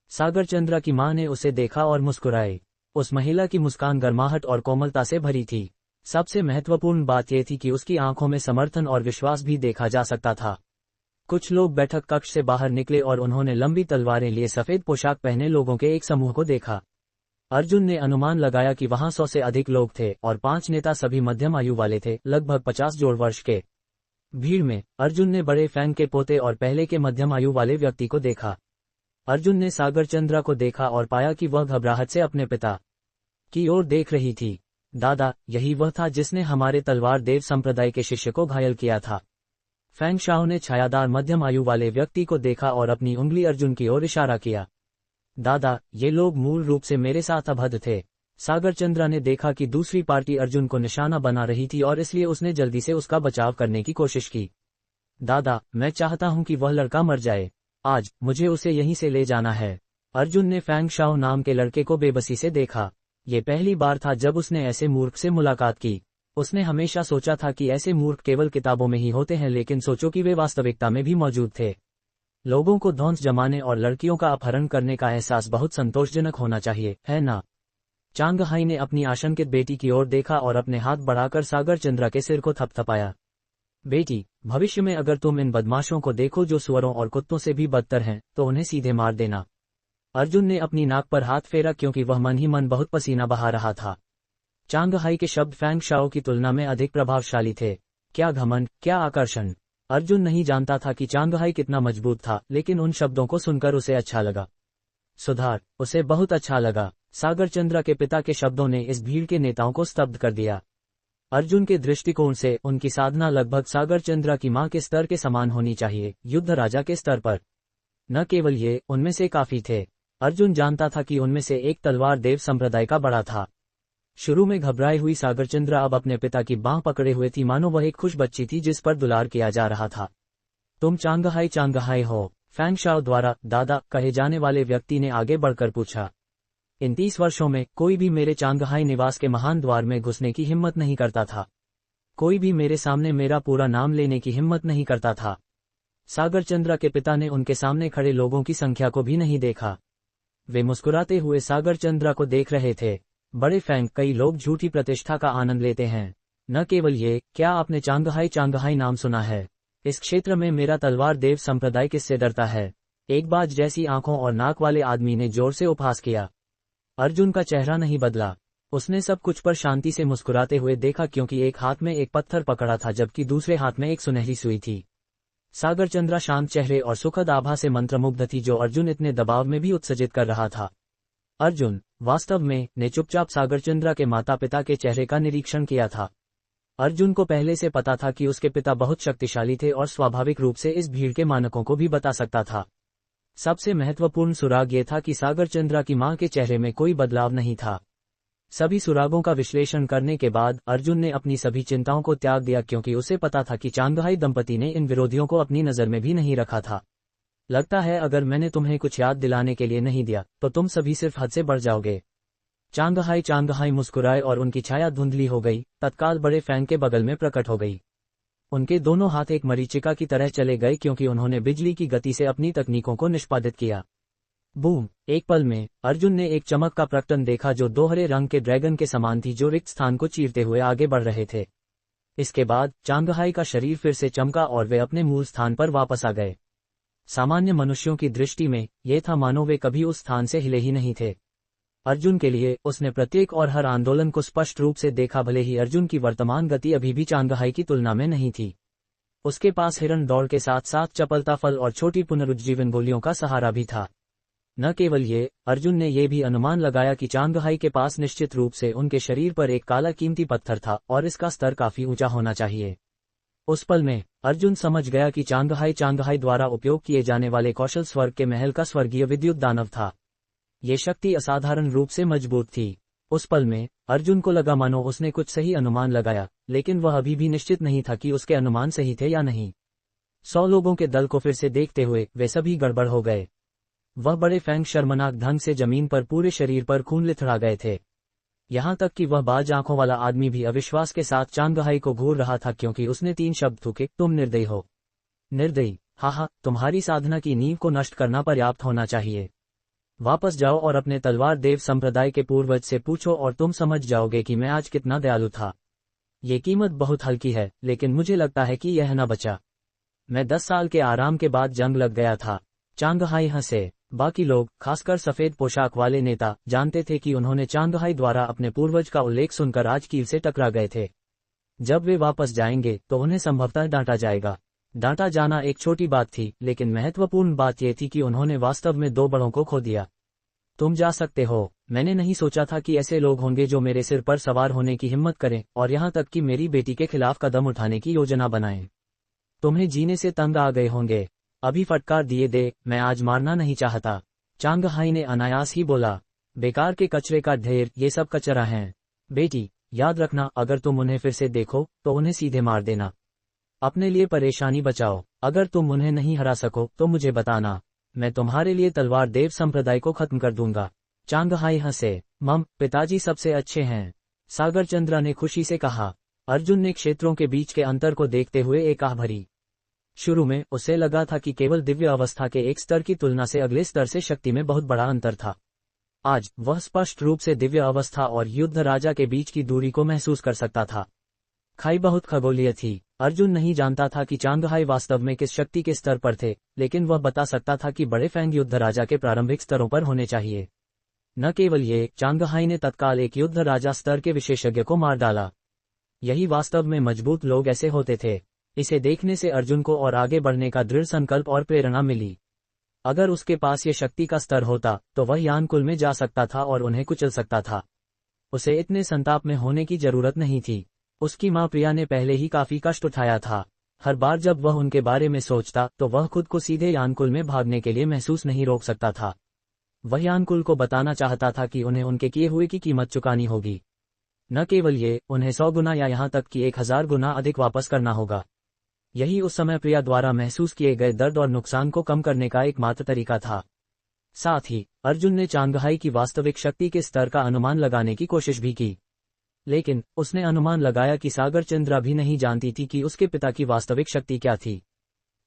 सागर चंद्रा की मां ने उसे देखा और मुस्कुराई। उस महिला की मुस्कान गर्माहट और कोमलता से भरी थी। सबसे महत्वपूर्ण बात यह थी कि उसकी आंखों में समर्थन और विश्वास भी देखा जा सकता था। कुछ लोग बैठक कक्ष से बाहर निकले और उन्होंने लंबी तलवारें लिए सफेद पोशाक पहने लोगों के एक समूह को देखा। अर्जुन ने अनुमान लगाया कि वहां 100 से अधिक लोग थे और 5 नेता सभी मध्यम आयु वाले थे, लगभग 50 जोड़ वर्ष के। भीड़ में अर्जुन ने बड़े फैंग के पोते और पहले के मध्यम आयु वाले व्यक्ति को देखा। अर्जुन ने सागर चंद्रा को देखा और पाया कि वह घबराहट से अपने पिता की ओर देख रही थी। दादा, यही वह था जिसने हमारे तलवार देव संप्रदाय के शिष्य को घायल किया था। फैंग शाओ ने छायादार मध्यम आयु वाले व्यक्ति को देखा और अपनी उंगली अर्जुन की ओर इशारा किया। दादा, ये लोग मूल रूप से मेरे साथ अभद्र थे। सागर चंद्रा ने देखा कि दूसरी पार्टी अर्जुन को निशाना बना रही थी और इसलिए उसने जल्दी से उसका बचाव करने की कोशिश की। दादा, मैं चाहता हूं कि वह लड़का मर जाए। आज मुझे उसे यहीं से ले जाना है। अर्जुन ने फैंग शाओ नाम के लड़के को बेबसी से देखा। ये पहली बार था जब उसने ऐसे मूर्ख से मुलाकात की। उसने हमेशा सोचा था कि ऐसे मूर्ख केवल किताबों में ही होते हैं, लेकिन सोचो कि वे वास्तविकता में भी मौजूद थे। लोगों को धौंस जमाने और लड़कियों का अपहरण करने का एहसास बहुत संतोषजनक होना चाहिए, है ना? चांगहाई ने अपनी आशंकित बेटी की ओर देखा और अपने हाथ बढ़ाकर सागर चंद्रा के सिर को थपथपाया। बेटी, भविष्य में अगर तुम इन बदमाशों को देखो जो सुअरों और कुत्तों से भी बदतर हैं, तो उन्हें सीधे मार देना। अर्जुन ने अपनी नाक पर हाथ फेरा क्योंकि वह मन ही मन बहुत पसीना बहा रहा था। चांगहाई के शब्द फैंग शाओ की तुलना में अधिक प्रभावशाली थे। क्या घमंड, क्या आकर्षण! अर्जुन नहीं जानता था कि चांगहाई कितना मजबूत था, लेकिन उन शब्दों को सुनकर उसे अच्छा लगा। सुधार, उसे बहुत अच्छा लगा। सागर चंद्रा के पिता के शब्दों ने इस भीड़ के नेताओं को स्तब्ध कर दिया। अर्जुन के दृष्टिकोण से उनकी साधना लगभग सागर चंद्रा की मां के स्तर के समान होनी चाहिए, युद्ध राजा के स्तर पर। न केवल ये, उनमें से काफी थे। अर्जुन जानता था कि उनमें से एक तलवार देव संप्रदाय का बड़ा था। शुरू में घबराई हुई सागर चंद्रा अब अपने पिता की बांह पकड़े हुए थी, मानो वह एक खुश बच्ची थी जिस पर दुलार किया जा रहा था। तुम चांगहाई हो? फैंग शाओ द्वारा दादा कहे जाने वाले व्यक्ति ने आगे बढ़कर पूछा। इन 30 वर्षों में कोई भी मेरे चांगहाई निवास के महान द्वार में घुसने की हिम्मत नहीं करता था। कोई भी मेरे सामने मेरा पूरा नाम लेने की हिम्मत नहीं करता था। सागर चंद्रा के पिता ने उनके सामने खड़े लोगों की संख्या को भी नहीं देखा। वे मुस्कुराते हुए सागर चंद्रा को देख रहे थे। बड़े फैंग, कई लोग झूठी प्रतिष्ठा का आनंद लेते हैं। न केवल ये, क्या आपने चांगहाई नाम सुना है? इस क्षेत्र में मेरा तलवार देव संप्रदाय किससे डरता है? एक बाज जैसी आंखों और नाक वाले आदमी ने जोर से उपहास किया। अर्जुन का चेहरा नहीं बदला। उसने सब कुछ पर शांति से मुस्कुराते हुए देखा क्योंकि एक हाथ में एक पत्थर पकड़ा था जबकि दूसरे हाथ में एक सुनहरी सुई थी। सागर चंद्रा शांत चेहरे और सुखद आभा से मंत्रमुग्ध थी जो अर्जुन इतने दबाव में भी उत्सर्जित कर रहा था। अर्जुन वास्तव में ने चुपचाप सागर चंद्रा के माता पिता के चेहरे का निरीक्षण किया था। अर्जुन को पहले से पता था कि उसके पिता बहुत शक्तिशाली थे और स्वाभाविक रूप से इस भीड़ के मानकों को भी बता सकता था। सबसे महत्वपूर्ण सुराग ये था कि सागर चंद्रा की मां के चेहरे में कोई बदलाव नहीं था। सभी सुरागों का विश्लेषण करने के बाद अर्जुन ने अपनी सभी चिंताओं को त्याग दिया क्योंकि उसे पता था कि चांगहाई दंपति ने इन विरोधियों को अपनी नजर में भी नहीं रखा था। लगता है अगर मैंने तुम्हें कुछ याद दिलाने के लिए नहीं दिया तो तुम सभी सिर्फ हद से बढ़ जाओगे। चांगहाई मुस्कुराए और उनकी छाया धुंधली हो गई, तत्काल बड़े फैंग के बगल में प्रकट हो गई। उनके दोनों हाथ एक मरीचिका की तरह चले गए क्योंकि उन्होंने बिजली की गति से अपनी तकनीकों को निष्पादित किया। बूम! एक पल में अर्जुन ने एक चमक का प्रकटन देखा जो दोहरे रंग के ड्रैगन के समान थी जो रिक्त स्थान को चीरते हुए आगे बढ़ रहे थे। इसके बाद चांगहाई का शरीर फिर से चमका और वे अपने मूल स्थान पर वापस आ गए। सामान्य मनुष्यों की दृष्टि में यह था मानो वे कभी उस स्थान से हिले ही नहीं थे। अर्जुन के लिए उसने प्रत्येक और हर आंदोलन को स्पष्ट रूप से देखा। भले ही अर्जुन की वर्तमान गति अभी भी चांगहाई की तुलना में नहीं थी, उसके पास हिरण दौड़ के साथ साथ चपलता फल और छोटी पुनरुज्जीवन गोलियों का सहारा भी था। न केवल ये, अर्जुन ने यह भी अनुमान लगाया कि चांगहाई के पास निश्चित रूप से उनके शरीर पर एक काला कीमती पत्थर था और इसका स्तर काफी ऊंचा होना चाहिए। उस पल में अर्जुन समझ गया कि चांगहाई द्वारा उपयोग किए जाने वाले कौशल स्वर्ग के महल का स्वर्गीय विद्युत दानव था। ये शक्ति असाधारण रूप से मजबूत थी। उस पल में अर्जुन को लगा मानो उसने कुछ सही अनुमान लगाया, लेकिन वह अभी भी निश्चित नहीं था कि उसके अनुमान सही थे या नहीं। 100 लोगों के दल को फिर से देखते हुए वे सभी गड़बड़ हो गए। वह बड़े फैंग शर्मनाक ढंग से जमीन पर पूरे शरीर पर खून लिथड़ा गए थे। यहाँ तक कि वह बाज आंखों वाला आदमी भी अविश्वास के साथ चांगहाई को घूर रहा था, क्योंकि उसने 3 शब्द थूके, तुम निर्दयी हो। निर्दयी? हाँ, तुम्हारी साधना की नींव को नष्ट करना पर्याप्त होना चाहिए। वापस जाओ और अपने तलवार देव संप्रदाय के पूर्वज से पूछो और तुम समझ जाओगे कि मैं आज कितना दयालु था। ये कीमत बहुत हल्की है, लेकिन मुझे लगता है कि यह न बचा। मैं 10 साल के आराम के बाद जंग लग गया था। चांगहाई हंसे। बाकी लोग, खासकर सफेद पोशाक वाले नेता, जानते थे कि उन्होंने चांगहाई द्वारा अपने पूर्वज का उल्लेख सुनकर आज कील से टकरा गए थे। जब वे वापस जाएंगे तो उन्हें संभवतः डांटा जाएगा। डांटा जाना एक छोटी बात थी, लेकिन महत्वपूर्ण बात यह थी कि उन्होंने वास्तव में 2 बड़ों को खो दिया। तुम जा सकते हो। मैंने नहीं सोचा था कि ऐसे लोग होंगे जो मेरे सिर पर सवार होने की हिम्मत करें और यहाँ तक कि मेरी बेटी के खिलाफ कदम उठाने की योजना बनाएं। तुम्हें जीने से तंग आ गए होंगे। अभी फटकार दिए दे, मैं आज मारना नहीं चाहता। चांगहाई ने अनायास ही बोला। बेकार के कचरे का ढेर, ये सब कचरा हैं। बेटी, याद रखना, अगर तुम उन्हें फिर से देखो तो उन्हें सीधे मार देना। अपने लिए परेशानी बचाओ। अगर तुम उन्हें नहीं हरा सको तो मुझे बताना, मैं तुम्हारे लिए तलवार देव संप्रदाय को खत्म कर दूंगा। चांगहाई हंसे। पिताजी सबसे अच्छे हैं, सागर चंद्रा ने खुशी से कहा। अर्जुन ने क्षेत्रों के बीच के अंतर को देखते हुए एक आह भरी। शुरू में उसे लगा था कि केवल दिव्य अवस्था के एक स्तर की तुलना से अगले स्तर से शक्ति में बहुत बड़ा अंतर था। आज वह स्पष्ट रूप से दिव्य अवस्था और युद्ध राजा के बीच की दूरी को महसूस कर सकता था। खाई बहुत खगोलीय थी। अर्जुन नहीं जानता था कि चांगहाई वास्तव में किस शक्ति के स्तर पर थे, लेकिन वह बता सकता था कि बड़े फैंग युद्ध राजा के प्रारंभिक स्तरों पर होने चाहिए। न केवल ये, चांगहाई ने तत्काल एक युद्ध राजा स्तर के विशेषज्ञ को मार डाला। यही वास्तव में मजबूत लोग ऐसे होते थे। इसे देखने से अर्जुन को और आगे बढ़ने का दृढ़ संकल्प और प्रेरणा मिली। अगर उसके पास ये शक्ति का स्तर होता तो वह यानकुल में जा सकता था और उन्हें कुचल सकता था। उसे इतने संताप में होने की जरूरत नहीं थी। उसकी मां प्रिया ने पहले ही काफी कष्ट उठाया था। हर बार जब वह उनके बारे में सोचता तो वह खुद को सीधे यानकुल में भागने के लिए महसूस नहीं रोक सकता था। वह यानकुल को बताना चाहता था कि उन्हें उनके किए हुए की कीमत चुकानी होगी। न केवल ये, उन्हें 100 गुना या यहाँ तक कि 1000 गुना अधिक वापस करना होगा। यही उस समय प्रिया द्वारा महसूस किए गए दर्द और नुकसान को कम करने का एकमात्र तरीका था। साथ ही अर्जुन ने चांगहाई की वास्तविक शक्ति के स्तर का अनुमान लगाने की कोशिश भी की, लेकिन उसने अनुमान लगाया कि सागर चंद्रा भी नहीं जानती थी कि उसके पिता की वास्तविक शक्ति क्या थी।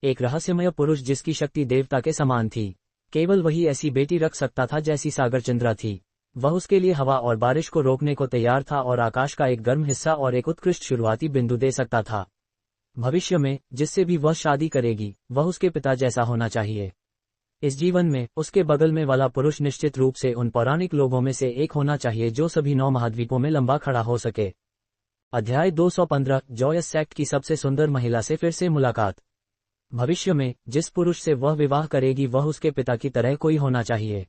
एक रहस्यमय पुरुष जिसकी शक्ति देवता के समान थी। केवल वही ऐसी बेटी रख सकता था जैसी सागर चंद्रा थी। वह उसके लिए हवा और बारिश को रोकने को तैयार था और आकाश का एक गर्म हिस्सा और एक उत्कृष्ट शुरुआती बिंदु दे सकता था। भविष्य में जिससे भी वह शादी करेगी वह उसके पिता जैसा होना चाहिए। इस जीवन में उसके बगल में वाला पुरुष निश्चित रूप से उन पौराणिक लोगों में से एक होना चाहिए जो सभी 9 महाद्वीपों में लंबा खड़ा हो सके। अध्याय 215, जॉयस सेक्ट की सबसे सुंदर महिला से फिर से मुलाकात। भविष्य में जिस पुरुष से वह विवाह करेगी वह उसके पिता की तरह कोई होना चाहिए।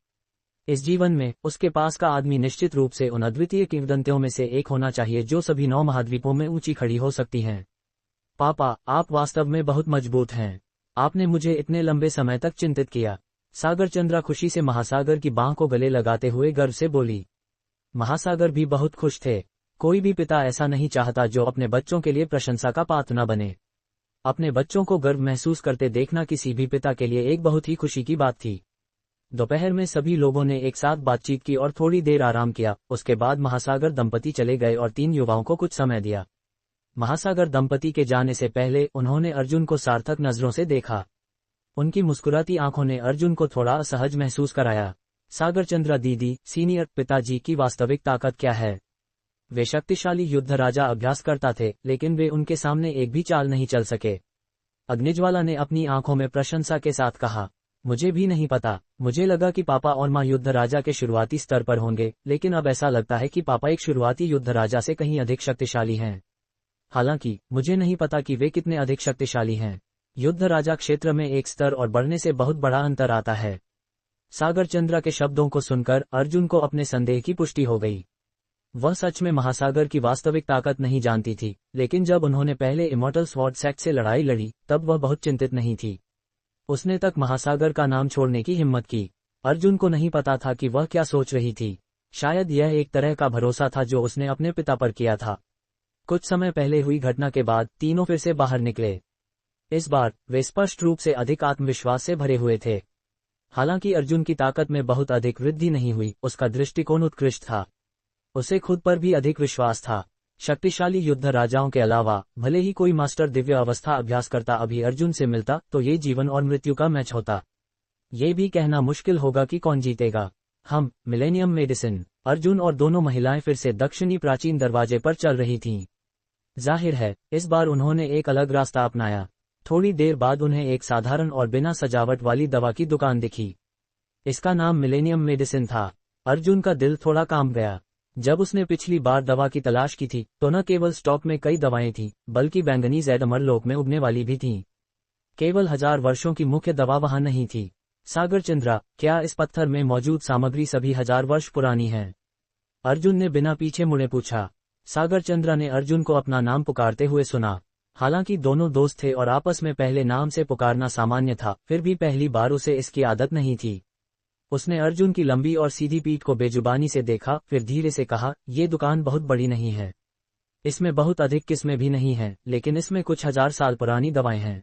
इस जीवन में उसके पास का आदमी निश्चित रूप से उन अद्वितीय किंवदंतियों में से एक होना चाहिए जो सभी 9 महाद्वीपों में ऊंची खड़ी हो सकती हैं। पापा, आप वास्तव में बहुत मजबूत हैं। आपने मुझे इतने लंबे समय तक चिंतित किया। सागर चंद्रा खुशी से महासागर की बांह को गले लगाते हुए गर्व से बोली। महासागर भी बहुत खुश थे। कोई भी पिता ऐसा नहीं चाहता जो अपने बच्चों के लिए प्रशंसा का पात्र न बने। अपने बच्चों को गर्व महसूस करते देखना किसी भी पिता के लिए एक बहुत ही खुशी की बात थी। दोपहर में सभी लोगों ने एक साथ बातचीत की और थोड़ी देर आराम किया। उसके बाद महासागर दंपति चले गए और 3 युवाओं को कुछ समय दिया। महासागर दंपति के जाने से पहले उन्होंने अर्जुन को सार्थक नजरों से देखा। उनकी मुस्कुराती आंखों ने अर्जुन को थोड़ा असहज महसूस कराया। सागर चंद्रा दीदी, सीनियर पिताजी की वास्तविक ताकत क्या है? वे शक्तिशाली युद्ध राजा अभ्यास करता थे, लेकिन वे उनके सामने एक भी चाल नहीं चल सके। अग्निज्वाला ने अपनी आंखों में प्रशंसा के साथ कहा। मुझे भी नहीं पता। मुझे लगा कि पापा और माँ युद्ध राजा के शुरुआती स्तर पर होंगे, लेकिन अब ऐसा लगता है कि पापा एक शुरुआती युद्ध राजा से कहीं अधिक शक्तिशाली हैं। हालांकि मुझे नहीं पता कि वे कितने अधिक शक्तिशाली हैं। युद्ध राजा क्षेत्र में एक स्तर और बढ़ने से बहुत बड़ा अंतर आता है। सागरचंद्र के शब्दों को सुनकर अर्जुन को अपने संदेह की पुष्टि हो गई। वह सच में महासागर की वास्तविक ताकत नहीं जानती थी, लेकिन जब उन्होंने पहले इमॉर्टल स्वॉर्ड सेक्ट से लड़ाई लड़ी तब वह बहुत चिंतित नहीं थी। उसने तक महासागर का नाम छोड़ने की हिम्मत की। अर्जुन को नहीं पता था कि वह क्या सोच रही थी। शायद यह एक तरह का भरोसा था जो उसने अपने पिता पर किया था। कुछ समय पहले हुई घटना के बाद तीनों फिर से बाहर निकले। इस बार वे स्पष्ट रूप से अधिक आत्मविश्वास से भरे हुए थे। हालांकि अर्जुन की ताकत में बहुत अधिक वृद्धि नहीं हुई, उसका दृष्टिकोण उत्कृष्ट था। उसे खुद पर भी अधिक विश्वास था। शक्तिशाली युद्ध राजाओं के अलावा भले ही कोई मास्टर दिव्य अवस्था अभ्यास करता अभी अर्जुन से मिलता तो ये जीवन और मृत्यु का मैच होता। ये भी कहना मुश्किल होगा कि कौन जीतेगा। हम मिलेनियम मेडिसिन। अर्जुन और दोनों महिलाएं फिर से दक्षिणी प्राचीन दरवाजे पर चल रही थीं। जाहिर है इस बार उन्होंने एक अलग रास्ता अपनाया। थोड़ी देर बाद उन्हें एक साधारण और बिना सजावट वाली दवा की दुकान दिखी। इसका नाम मिलेनियम मेडिसिन था। अर्जुन का दिल थोड़ा कांप गया। जब उसने पिछली बार दवा की तलाश की थी तो न केवल स्टॉक में कई दवाएं थीं, बल्कि बैंगनी जैद अमरलोक में उगने वाली भी थीं। केवल 1000 वर्षों की मुख्य दवा वहां नहीं थी। सागरचंद्र, क्या इस पत्थर में मौजूद सामग्री सभी 1000 वर्ष पुरानी है? अर्जुन ने बिना पीछे मुड़े पूछा। सागरचंद्र ने अर्जुन को अपना नाम पुकारते हुए सुना। हालांकि दोनों दोस्त थे और आपस में पहले नाम से पुकारना सामान्य था, फिर भी पहली बार उसे इसकी आदत नहीं थी। उसने अर्जुन की लंबी और सीधी पीठ को बेजुबानी से देखा, फिर धीरे से कहा, ये दुकान बहुत बड़ी नहीं है। इसमें बहुत अधिक किस्में भी नहीं हैं, लेकिन इसमें कुछ 1000 साल पुरानी दवाएं हैं।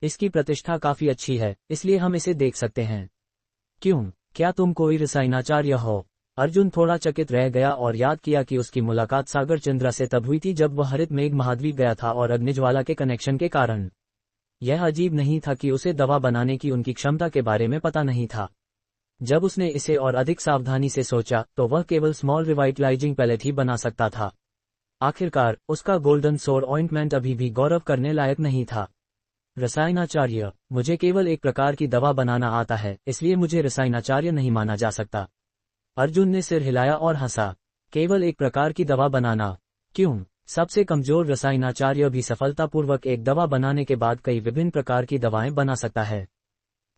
इसकी प्रतिष्ठा काफी अच्छी है, इसलिए हम इसे देख सकते हैं। क्यों, क्या तुम कोई रसायनाचार्य हो? अर्जुन थोड़ा चकित रह गया और याद किया कि उसकी मुलाकात सागरचंद्र से तब हुई थी जब वह हरित मेघ महाद्वीप गया था और अग्निज्वाला के कनेक्शन के कारण। यह अजीब नहीं था कि उसे दवा बनाने की उनकी क्षमता के बारे में पता नहीं था। जब उसने इसे और अधिक सावधानी से सोचा तो वह केवल स्मॉल रिवाइटलाइजिंग पैलेट ही बना सकता था। आखिरकार उसका गोल्डन सोर ऑइंटमेंट अभी भी गौरव करने लायक नहीं था। रसायनाचार्य, मुझे केवल एक प्रकार की दवा बनाना आता है, इसलिए मुझे रसायनाचार्य नहीं माना जा सकता। अर्जुन ने सिर हिलाया और हंसा। केवल एक प्रकार की दवा बनाना? क्यों, सबसे कमजोर रसायनाचार्य भी सफलतापूर्वक एक दवा बनाने के बाद कई विभिन्न प्रकार की दवाएं बना सकता है।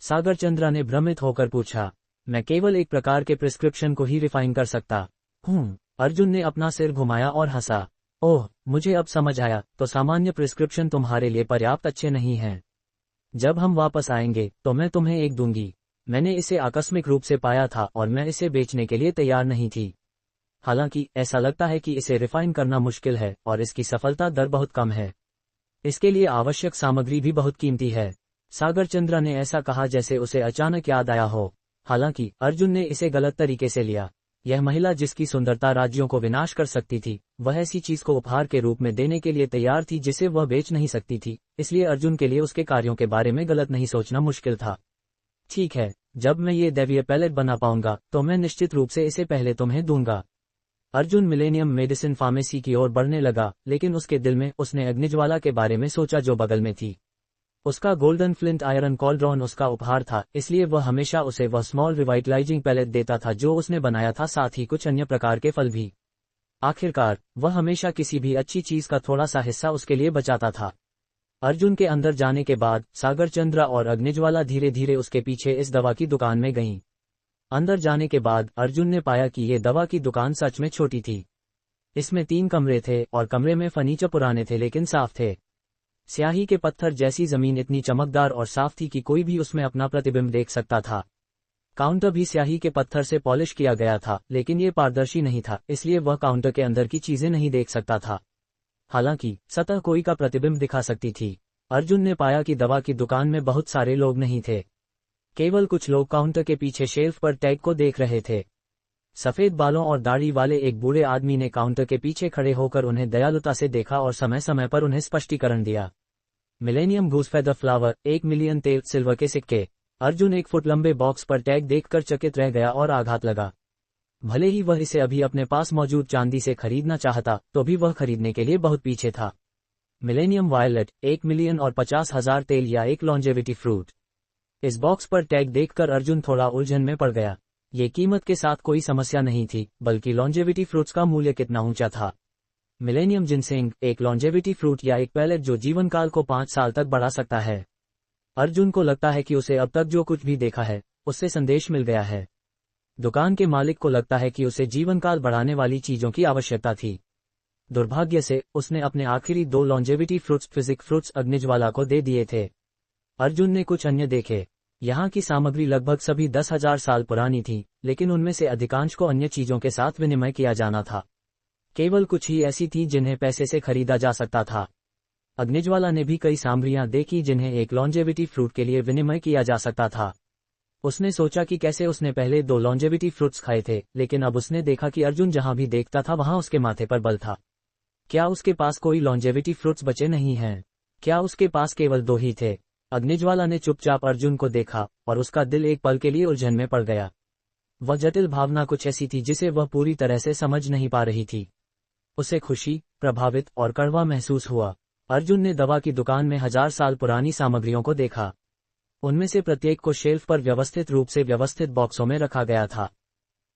सागरचंद्र ने भ्रमित होकर पूछा। मैं केवल एक प्रकार के प्रिस्क्रिप्शन को ही रिफाइन कर सकता हूँ। अर्जुन ने अपना सिर घुमाया और हंसा। ओह, मुझे अब समझ आया, तो सामान्य प्रिस्क्रिप्शन तुम्हारे लिए पर्याप्त अच्छे नहीं हैं। जब हम वापस आएंगे तो मैं तुम्हें एक दूंगी। मैंने इसे आकस्मिक रूप से पाया था और मैं इसे बेचने के लिए तैयार नहीं थी। हालांकि ऐसा लगता है कि इसे रिफाइन करना मुश्किल है और इसकी सफलता दर बहुत कम है। इसके लिए आवश्यक सामग्री भी बहुत कीमती है। सागरचंद्र ने ऐसा कहा जैसे उसे अचानक याद आया हो। हालांकि अर्जुन ने इसे गलत तरीके से लिया। यह महिला जिसकी सुंदरता राज्यों को विनाश कर सकती थी, वह ऐसी चीज को उपहार के रूप में देने के लिए तैयार थी जिसे वह बेच नहीं सकती थी, इसलिए अर्जुन के लिए उसके कार्यों के बारे में गलत नहीं सोचना मुश्किल था। ठीक है, जब मैं ये दैवीय पैलेट बना पाऊंगा तो मैं निश्चित रूप से इसे पहले तुम्हें दूंगा। अर्जुन मिलेनियम मेडिसिन फार्मेसी की ओर बढ़ने लगा, लेकिन उसके दिल में उसने अग्निज्वाला के बारे में सोचा जो बगल में थी। उसका गोल्डन फ्लिंट आयरन कॉल्ड्रॉन उसका उपहार था, इसलिए वह हमेशा उसे वह स्मॉल रिवाइटलाइजिंग पैलेट देता था जो उसने बनाया था, साथ ही कुछ अन्य प्रकार के फल भी। आखिरकार वह हमेशा किसी भी अच्छी चीज का थोड़ा सा हिस्सा उसके लिए बचाता था। अर्जुन के अंदर जाने के बाद सागरचंद्र और अग्निज्वाला धीरे धीरे उसके पीछे इस दवा की दुकान में गईं। अंदर जाने के बाद अर्जुन ने पाया कि ये दवा की दुकान सच में छोटी थी। इसमें 3 कमरे थे और कमरे में फर्नीचर पुराने थे लेकिन साफ थे। स्याही के पत्थर जैसी जमीन इतनी चमकदार और साफ थी कि कोई भी उसमें अपना प्रतिबिंब देख सकता था। काउंटर भी स्याही के पत्थर से पॉलिश किया गया था, लेकिन ये पारदर्शी नहीं था, इसलिए वह काउंटर के अंदर की चीजें नहीं देख सकता था। हालांकि सतह कोई का प्रतिबिंब दिखा सकती थी। अर्जुन ने पाया कि दवा की दुकान में बहुत सारे लोग नहीं थे। केवल कुछ लोग काउंटर के पीछे शेल्फ पर टैग को देख रहे थे। सफेद बालों और दाढ़ी वाले एक बूढ़े आदमी ने काउंटर के पीछे खड़े होकर उन्हें दयालुता से देखा और समय समय पर उन्हें स्पष्टीकरण दिया। Millennium goose feather flower, 1 million तेल सिल्वर के सिक्के। अर्जुन 1 फुट लंबे बॉक्स पर टैग देखकर चकित रह गया और आघात लगा। भले ही वह इसे अभी अपने पास मौजूद चांदी से खरीदना चाहता, तो भी वह खरीदने के लिए बहुत पीछे था। मिलेनियम वायलेट, 1 मिलियन और 50,000 तेल या एक लॉन्जेविटी फ्रूट। इस बॉक्स पर टैग देखकर अर्जुन थोड़ा उलझन में पड़ गया। ये कीमत के साथ कोई समस्या नहीं थी, बल्कि लॉन्जेविटी फ्रूट्स का मूल्य कितना ऊंचा था। मिलेनियम जिनसेंग, एक लॉन्जेविटी फ्रूट या एक पैलेट जो जीवन काल को 5 साल तक बढ़ा सकता है। अर्जुन को लगता है कि उसे अब तक जो कुछ भी देखा है, उससे संदेश मिल गया है। दुकान के मालिक को लगता है कि उसे जीवन काल बढ़ाने वाली चीजों की आवश्यकता थी। दुर्भाग्य से उसने अपने आखिरी 2 लॉन्जेविटी फ्रूट्स फिजिक फ्रूट्स अग्निज्वाला को दे दिए थे। अर्जुन ने कुछ अन्य देखे। यहाँ की सामग्री लगभग सभी 10,000 साल पुरानी थी, लेकिन उनमें से अधिकांश को अन्य चीजों के साथ विनिमय किया जाना था। केवल कुछ ही ऐसी थी जिन्हें पैसे से खरीदा जा सकता था। अग्निज्वाला ने भी कई सामग्रियां देखी जिन्हें एक लॉन्जेविटी फ्रूट के लिए विनिमय किया जा सकता था। उसने सोचा कि कैसे उसने पहले 2 लॉन्जेविटी फ्रूट्स खाए थे, लेकिन अब उसने देखा कि अर्जुन जहां भी देखता था वहां उसके माथे पर बल था। क्या उसके पास कोई लॉन्जेविटी फ्रूट्स बचे नहीं हैं? क्या उसके पास केवल 2 ही थे? अग्निज्वाला ने चुपचाप अर्जुन को देखा और उसका दिल एक पल के लिए उलझन में पड़ गया। वह जटिल भावना कुछ ऐसी थी जिसे वह पूरी तरह से समझ नहीं पा रही थी। उसे खुशी, प्रभावित और कड़वा महसूस हुआ। अर्जुन ने दवा की दुकान में 1000 साल पुरानी सामग्रियों को देखा। उनमें से प्रत्येक को शेल्फ पर व्यवस्थित रूप से व्यवस्थित बॉक्सों में रखा गया था।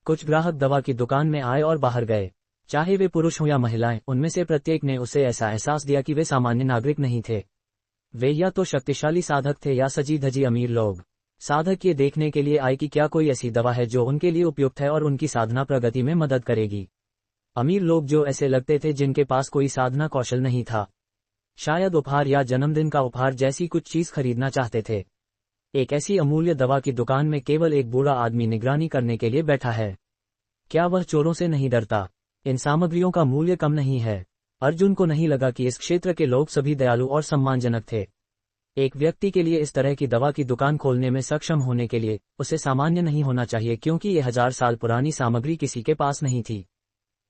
कुछ ग्राहक दवा की दुकान में आए और बाहर गए। चाहे वे पुरुष हों या महिलाएं, उनमें से प्रत्येक ने उसे ऐसा एहसास दिया कि वे सामान्य नागरिक नहीं थे। वे या तो शक्तिशाली साधक थे या सजी धजी अमीर लोग। साधक ये देखने के लिए आए कि क्या कोई ऐसी दवा है जो उनके लिए उपयुक्त है और उनकी साधना प्रगति में मदद करेगी। अमीर लोग जो ऐसे लगते थे जिनके पास कोई साधना कौशल नहीं था, शायद उपहार या जन्मदिन का उपहार जैसी कुछ चीज खरीदना चाहते थे। एक ऐसी अमूल्य दवा की दुकान में केवल एक बूढ़ा आदमी निगरानी करने के लिए बैठा है। क्या वह चोरों से नहीं डरता? इन सामग्रियों का मूल्य कम नहीं है। अर्जुन को नहीं लगा कि इस क्षेत्र के लोग सभी दयालु और सम्मानजनक थे। एक व्यक्ति के लिए इस तरह की दवा की दुकान खोलने में सक्षम होने के लिए उसे सामान्य नहीं होना चाहिए, क्योंकि ये 1000 साल पुरानी सामग्री किसी के पास नहीं थी।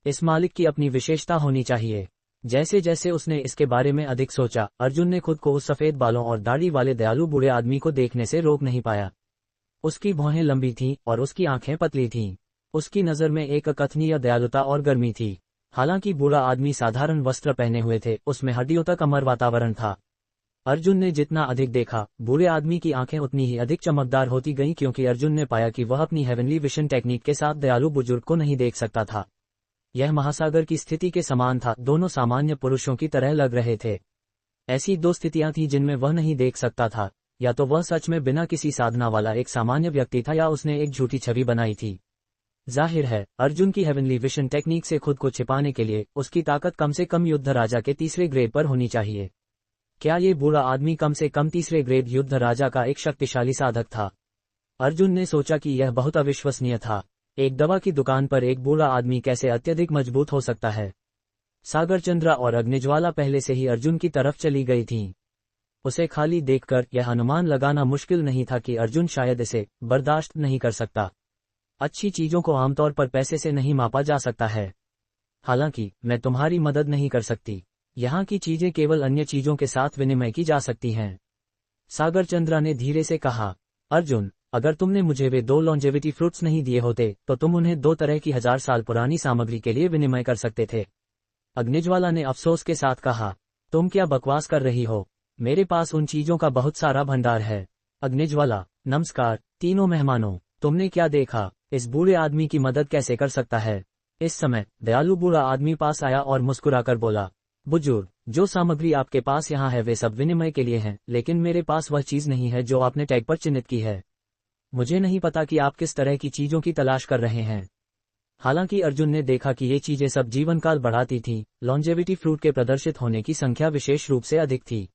इस मालिक की अपनी विशेषता होनी चाहिए। जैसे जैसे उसने इसके बारे में अधिक सोचा, अर्जुन ने खुद को उस सफेद बालों और दाढ़ी वाले दयालु बूढ़े आदमी को देखने से रोक नहीं पाया। उसकी भौहें लंबी थीं और उसकी आंखें पतली थीं। उसकी नजर में एक अकथनीय दयालुता और गर्मी थी। हालांकि बूढ़ा आदमी साधारण वस्त्र पहने हुए थे, उसमें हड्डियों तक अमर वातावरण था। अर्जुन ने जितना अधिक देखा, बूढ़े आदमी की आंखें उतनी ही अधिक चमकदार होती गईं, क्योंकि अर्जुन ने पाया कि वह अपनी हेवनली विजन टेक्निक के साथ दयालु बुजुर्ग को नहीं देख सकता था। यह महासागर की स्थिति के समान था, दोनों सामान्य पुरुषों की तरह लग रहे थे। ऐसी 2 स्थितियां थीं जिनमें वह नहीं देख सकता था, या तो वह सच में बिना किसी साधना वाला एक सामान्य व्यक्ति था या उसने एक झूठी छवि बनाई थी। जाहिर है, अर्जुन की हेवनली विजन टेक्निक से खुद को छिपाने के लिए उसकी ताकत कम से कम युद्ध राजा के 3रे ग्रेड पर होनी चाहिए। क्या ये बूढ़ा आदमी कम से कम 3रे ग्रेड युद्ध राजा का एक शक्तिशाली साधक था? अर्जुन ने सोचा कि यह बहुत अविश्वसनीय था। एक दवा की दुकान पर एक बूढ़ा आदमी कैसे अत्यधिक मजबूत हो सकता है? सागरचंद्र और अग्निज्वाला पहले से ही अर्जुन की तरफ चली गई थीं। उसे खाली देखकर यह अनुमान लगाना मुश्किल नहीं था कि अर्जुन शायद इसे बर्दाश्त नहीं कर सकता। अच्छी चीजों को आमतौर पर पैसे से नहीं मापा जा सकता है। हालांकि मैं तुम्हारी मदद नहीं कर सकती। यहाँ की चीजें केवल अन्य चीजों के साथ विनिमय की जा सकती हैं। सागरचंद्र ने धीरे से कहा, अर्जुन, अगर तुमने मुझे वे 2 लॉन्जेविटी फ्रूट्स नहीं दिए होते तो तुम उन्हें 2 तरह की 1000 साल पुरानी सामग्री के लिए विनिमय कर सकते थे। अग्निज्वाला ने अफसोस के साथ कहा, तुम क्या बकवास कर रही हो? मेरे पास उन चीजों का बहुत सारा भंडार है। अग्निज्वाला, नमस्कार तीनों मेहमानों, तुमने क्या देखा? इस बूढ़े आदमी की मदद कैसे कर सकता है? इस समय दयालु बूढ़ा आदमी पास आया और मुस्कुराकर बोला, बुजुर्ग, जो सामग्री आपके पास यहाँ है वे सब विनिमय के लिए हैं, लेकिन मेरे पास वह चीज नहीं है जो आपने टैग पर चिन्हित की है। मुझे नहीं पता कि आप किस तरह की चीजों की तलाश कर रहे हैं। हालांकि अर्जुन ने देखा कि ये चीजें सब जीवनकाल बढ़ाती थीं, लॉन्जेविटी फ्रूट के प्रदर्शित होने की संख्या विशेष रूप से अधिक थी।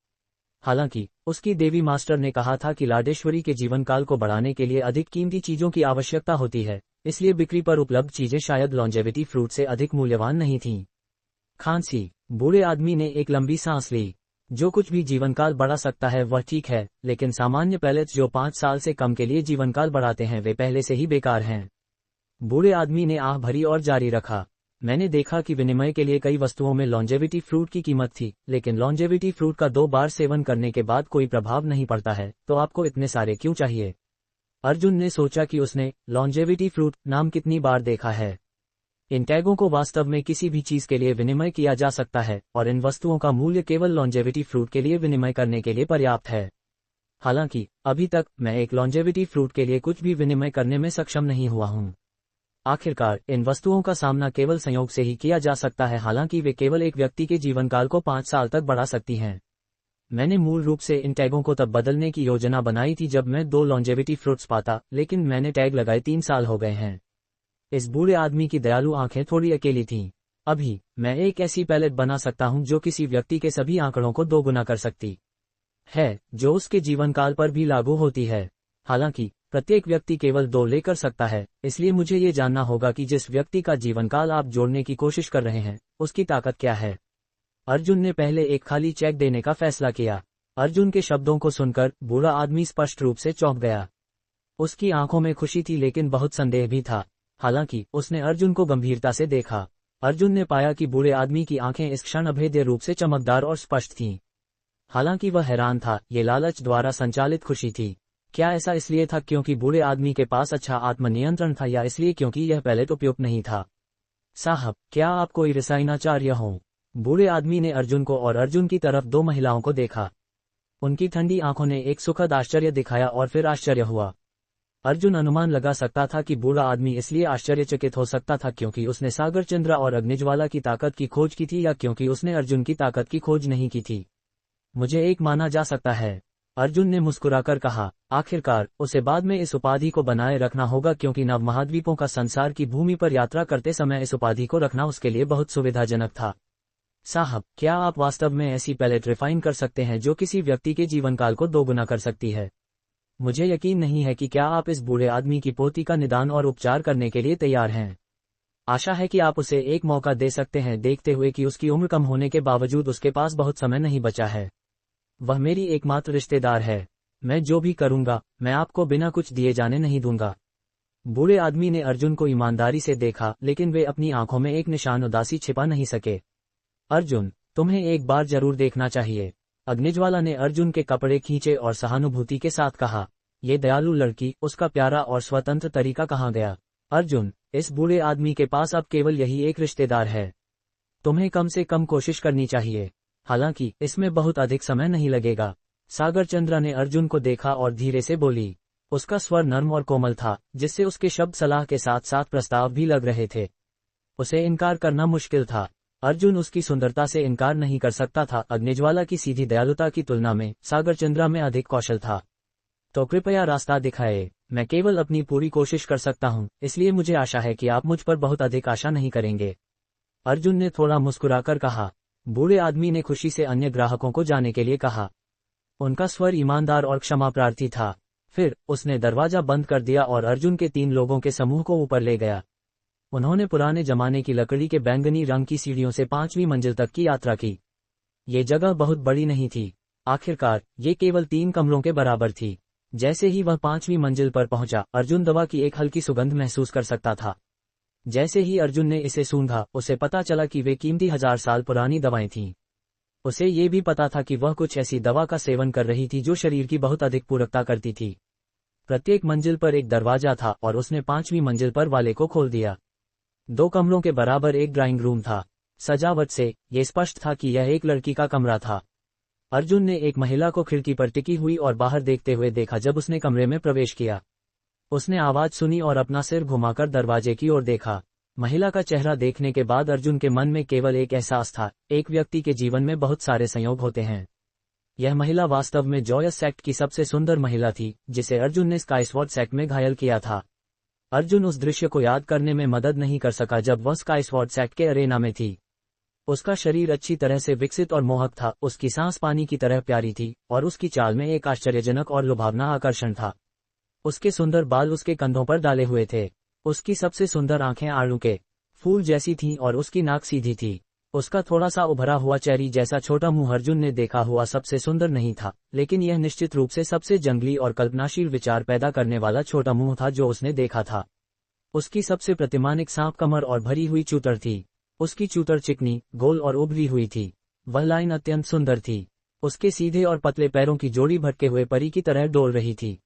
हालांकि उसकी देवी मास्टर ने कहा था कि लाडेश्वरी के जीवनकाल को बढ़ाने के लिए अधिक कीमती चीजों की आवश्यकता होती है, इसलिए बिक्री पर उपलब्ध चीजें शायद लॉन्जेविटी फ्रूट से अधिक मूल्यवान नहीं थीं। खांसी। बूढ़े आदमी ने एक लंबी सांस ली। जो कुछ भी जीवनकाल बढ़ा सकता है वह ठीक है, लेकिन सामान्य पैलेट्स जो 5 साल से कम के लिए जीवनकाल बढ़ाते हैं वे पहले से ही बेकार हैं। बूढ़े आदमी ने आह भरी और जारी रखा, मैंने देखा कि विनिमय के लिए कई वस्तुओं में लॉन्जेविटी फ्रूट की कीमत थी, लेकिन लॉन्जेविटी फ्रूट का 2 बार सेवन करने के बाद कोई प्रभाव नहीं पड़ता है, तो आपको इतने सारे क्यों चाहिए? अर्जुन ने सोचा कि उसने लॉन्जेविटी फ्रूट नाम कितनी बार देखा है। इन टैगों को वास्तव में किसी भी चीज के लिए विनिमय किया जा सकता है और इन वस्तुओं का मूल्य केवल लॉन्जेविटी फ्रूट के लिए विनिमय करने के लिए पर्याप्त है। हालांकि अभी तक मैं एक लॉन्जेविटी फ्रूट के लिए कुछ भी विनिमय करने में सक्षम नहीं हुआ हूं। आखिरकार इन वस्तुओं का सामना केवल संयोग से ही किया जा सकता है, हालांकि वे केवल एक व्यक्ति के जीवनकाल को 5 साल तक बढ़ा सकती हैं। मैंने मूल रूप से इन टैगों को तब बदलने की योजना बनाई थी जब मैं 2 लॉन्जेविटी फ्रूट्स पाता, लेकिन मैंने टैग लगाए 3 साल हो गए हैं। इस बूढ़े आदमी की दयालु आंखें थोड़ी अकेली थीं। अभी मैं एक ऐसी पैलेट बना सकता हूं जो किसी व्यक्ति के सभी आंकड़ों को दोगुना कर सकती है, जो उसके जीवनकाल पर भी लागू होती है। हालांकि प्रत्येक व्यक्ति केवल 2 लेकर सकता है, इसलिए मुझे ये जानना होगा कि जिस व्यक्ति का जीवनकाल आप जोड़ने की कोशिश कर रहे हैं, उसकी ताकत क्या है। अर्जुन ने पहले एक खाली चेक देने का फैसला किया। अर्जुन के शब्दों को सुनकर बूढ़ा आदमी स्पष्ट रूप से चौंक गया। उसकी आंखों में खुशी थी लेकिन बहुत संदेह भी था। हालांकि उसने अर्जुन को गंभीरता से देखा। अर्जुन ने पाया कि बूढ़े आदमी की आंखें इस क्षण अभेद्य रूप से चमकदार और स्पष्ट थीं। हालांकि वह हैरान था, ये लालच द्वारा संचालित खुशी थी। क्या ऐसा इसलिए था क्योंकि बूढ़े आदमी के पास अच्छा आत्मनियंत्रण था, या इसलिए क्योंकि यह पैलेट उपयुक्त नहीं था? साहब, क्या आप कोई रसायनाचार्य हों? बूढ़े आदमी ने अर्जुन को और अर्जुन की तरफ 2 महिलाओं को देखा। उनकी ठंडी आंखों ने एक सुखद आश्चर्य दिखाया और फिर आश्चर्य हुआ। अर्जुन अनुमान लगा सकता था कि बूढ़ा आदमी इसलिए आश्चर्यचकित हो सकता था क्योंकि उसने सागर चंद्र और अग्निज्वाला की ताकत की खोज की थी, या क्योंकि उसने अर्जुन की ताकत की खोज नहीं की थी। मुझे एक माना जा सकता है, अर्जुन ने मुस्कुराकर कहा। आखिरकार उसे बाद में इस उपाधि को बनाए रखना होगा क्योंकि नव महाद्वीपों का संसार की भूमि पर यात्रा करते समय इस उपाधि को रखना उसके लिए बहुत सुविधाजनक था। साहब, क्या आप वास्तव में ऐसी पैलेट रिफाइन कर सकते हैं जो किसी व्यक्ति के जीवनकाल को दोगुना कर सकती है? मुझे यकीन नहीं है कि क्या आप इस बूढ़े आदमी की पोती का निदान और उपचार करने के लिए तैयार हैं। आशा है कि आप उसे एक मौका दे सकते हैं, देखते हुए कि उसकी उम्र कम होने के बावजूद उसके पास बहुत समय नहीं बचा है। वह मेरी एकमात्र रिश्तेदार है। मैं जो भी करूंगा, मैं आपको बिना कुछ दिए जाने नहीं दूंगा। बूढ़े आदमी ने अर्जुन को ईमानदारी से देखा, लेकिन वे अपनी आंखों में एक निशान उदासी छिपा नहीं सके। अर्जुन, तुम्हें एक बार जरूर देखना चाहिए। अग्निज्वाला ने अर्जुन के कपड़े खींचे और सहानुभूति के साथ कहा। ये दयालु लड़की, उसका प्यारा और स्वतंत्र तरीका कहाँ गया? अर्जुन, इस बूढ़े आदमी के पास अब केवल यही एक रिश्तेदार है। तुम्हें कम से कम कोशिश करनी चाहिए। हालांकि इसमें बहुत अधिक समय नहीं लगेगा। सागर चंद्रा ने अर्जुन को देखा और धीरे से बोली। उसका स्वर नर्म और कोमल था, जिससे उसके शब्द सलाह के साथ साथ प्रस्ताव भी लग रहे थे। उसे इनकार करना मुश्किल था। अर्जुन उसकी सुंदरता से इनकार नहीं कर सकता था। अग्निज्वाला की सीधी दयालुता की तुलना में सागर चंद्रा में अधिक कौशल था। तो कृपया रास्ता दिखाए। मैं केवल अपनी पूरी कोशिश कर सकता हूँ, इसलिए मुझे आशा है कि आप मुझ पर बहुत अधिक आशा नहीं करेंगे। अर्जुन ने थोड़ा मुस्कुराकर कहा। बूढ़े आदमी ने खुशी से अन्य ग्राहकों को जाने के लिए कहा। उनका स्वर ईमानदार और क्षमा प्रार्थी था। फिर उसने दरवाजा बंद कर दिया और अर्जुन के 3 लोगों के समूह को ऊपर ले गया। उन्होंने पुराने जमाने की लकड़ी के बैंगनी रंग की सीढ़ियों से 5वीं मंजिल तक की यात्रा की। ये जगह बहुत बड़ी नहीं थी। आखिरकार ये केवल 3 कमरों के बराबर थी। जैसे ही वह 5वीं मंजिल पर पहुंचा, अर्जुन दवा की एक हल्की सुगंध महसूस कर सकता था। जैसे ही अर्जुन ने इसे सूंघा, उसे पता चला कि वे कीमती 1000 साल पुरानी दवाएं थीं। उसे ये भी पता था कि वह कुछ ऐसी दवा का सेवन कर रही थी जो शरीर की बहुत अधिक पूरकता करती थी। प्रत्येक मंजिल पर एक दरवाजा था और उसने 5वीं मंजिल पर वाले को खोल दिया। 2 कमरों के बराबर एक ड्राइंग रूम था। सजावट से यह स्पष्ट था कि यह एक लड़की का कमरा था। अर्जुन ने एक महिला को खिड़की पर टिकी हुई और बाहर देखते हुए देखा जब उसने कमरे में प्रवेश किया। उसने आवाज सुनी और अपना सिर घुमाकर दरवाजे की ओर देखा। महिला का चेहरा देखने के बाद अर्जुन के मन में केवल एक एहसास था, एक व्यक्ति के जीवन में बहुत सारे संयोग होते हैं। यह महिला वास्तव में जॉयस सेक्ट की सबसे सुंदर महिला थी, जिसे अर्जुन ने स्काईस्वॉर्ड सेक्ट में घायल किया था। अर्जुन उस दृश्य को याद करने में मदद नहीं कर सका जब वह स्काईस्वॉर्ड सेक्ट के अरेना में थी। उसका शरीर अच्छी तरह से विकसित और मोहक था, उसकी सांस पानी की तरह प्यारी थी, और उसकी चाल में एक आश्चर्यजनक और लुभावना आकर्षण था। उसके सुंदर बाल उसके कंधों पर डाले हुए थे। उसकी सबसे सुंदर आंखें आड़ू के फूल जैसी थीं और उसकी नाक सीधी थी। उसका थोड़ा सा उभरा हुआ चेरी जैसा छोटा मुंह अर्जुन ने देखा हुआ सबसे सुंदर नहीं था, लेकिन यह निश्चित रूप से सबसे जंगली और कल्पनाशील विचार पैदा करने वाला छोटा मुंह था जो उसने देखा था। उसकी सबसे प्रतिमानिक सांप कमर और भरी हुई चूतर थी। उसकी चूतर चिकनी, गोल और उभरी हुई थी। वह लाइन अत्यंत सुंदर थी। उसके सीधे और पतले पैरों की जोड़ी भटके हुए परी की तरह डोल रही थी।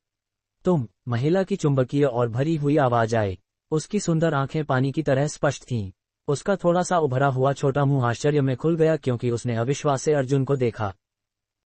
तुम, महिला की चुंबकीय और भरी हुई आवाज आए। उसकी सुंदर आंखें पानी की तरह स्पष्ट थीं। उसका थोड़ा सा उभरा हुआ छोटा मुंह आश्चर्य में खुल गया क्योंकि उसने अविश्वास से अर्जुन को देखा।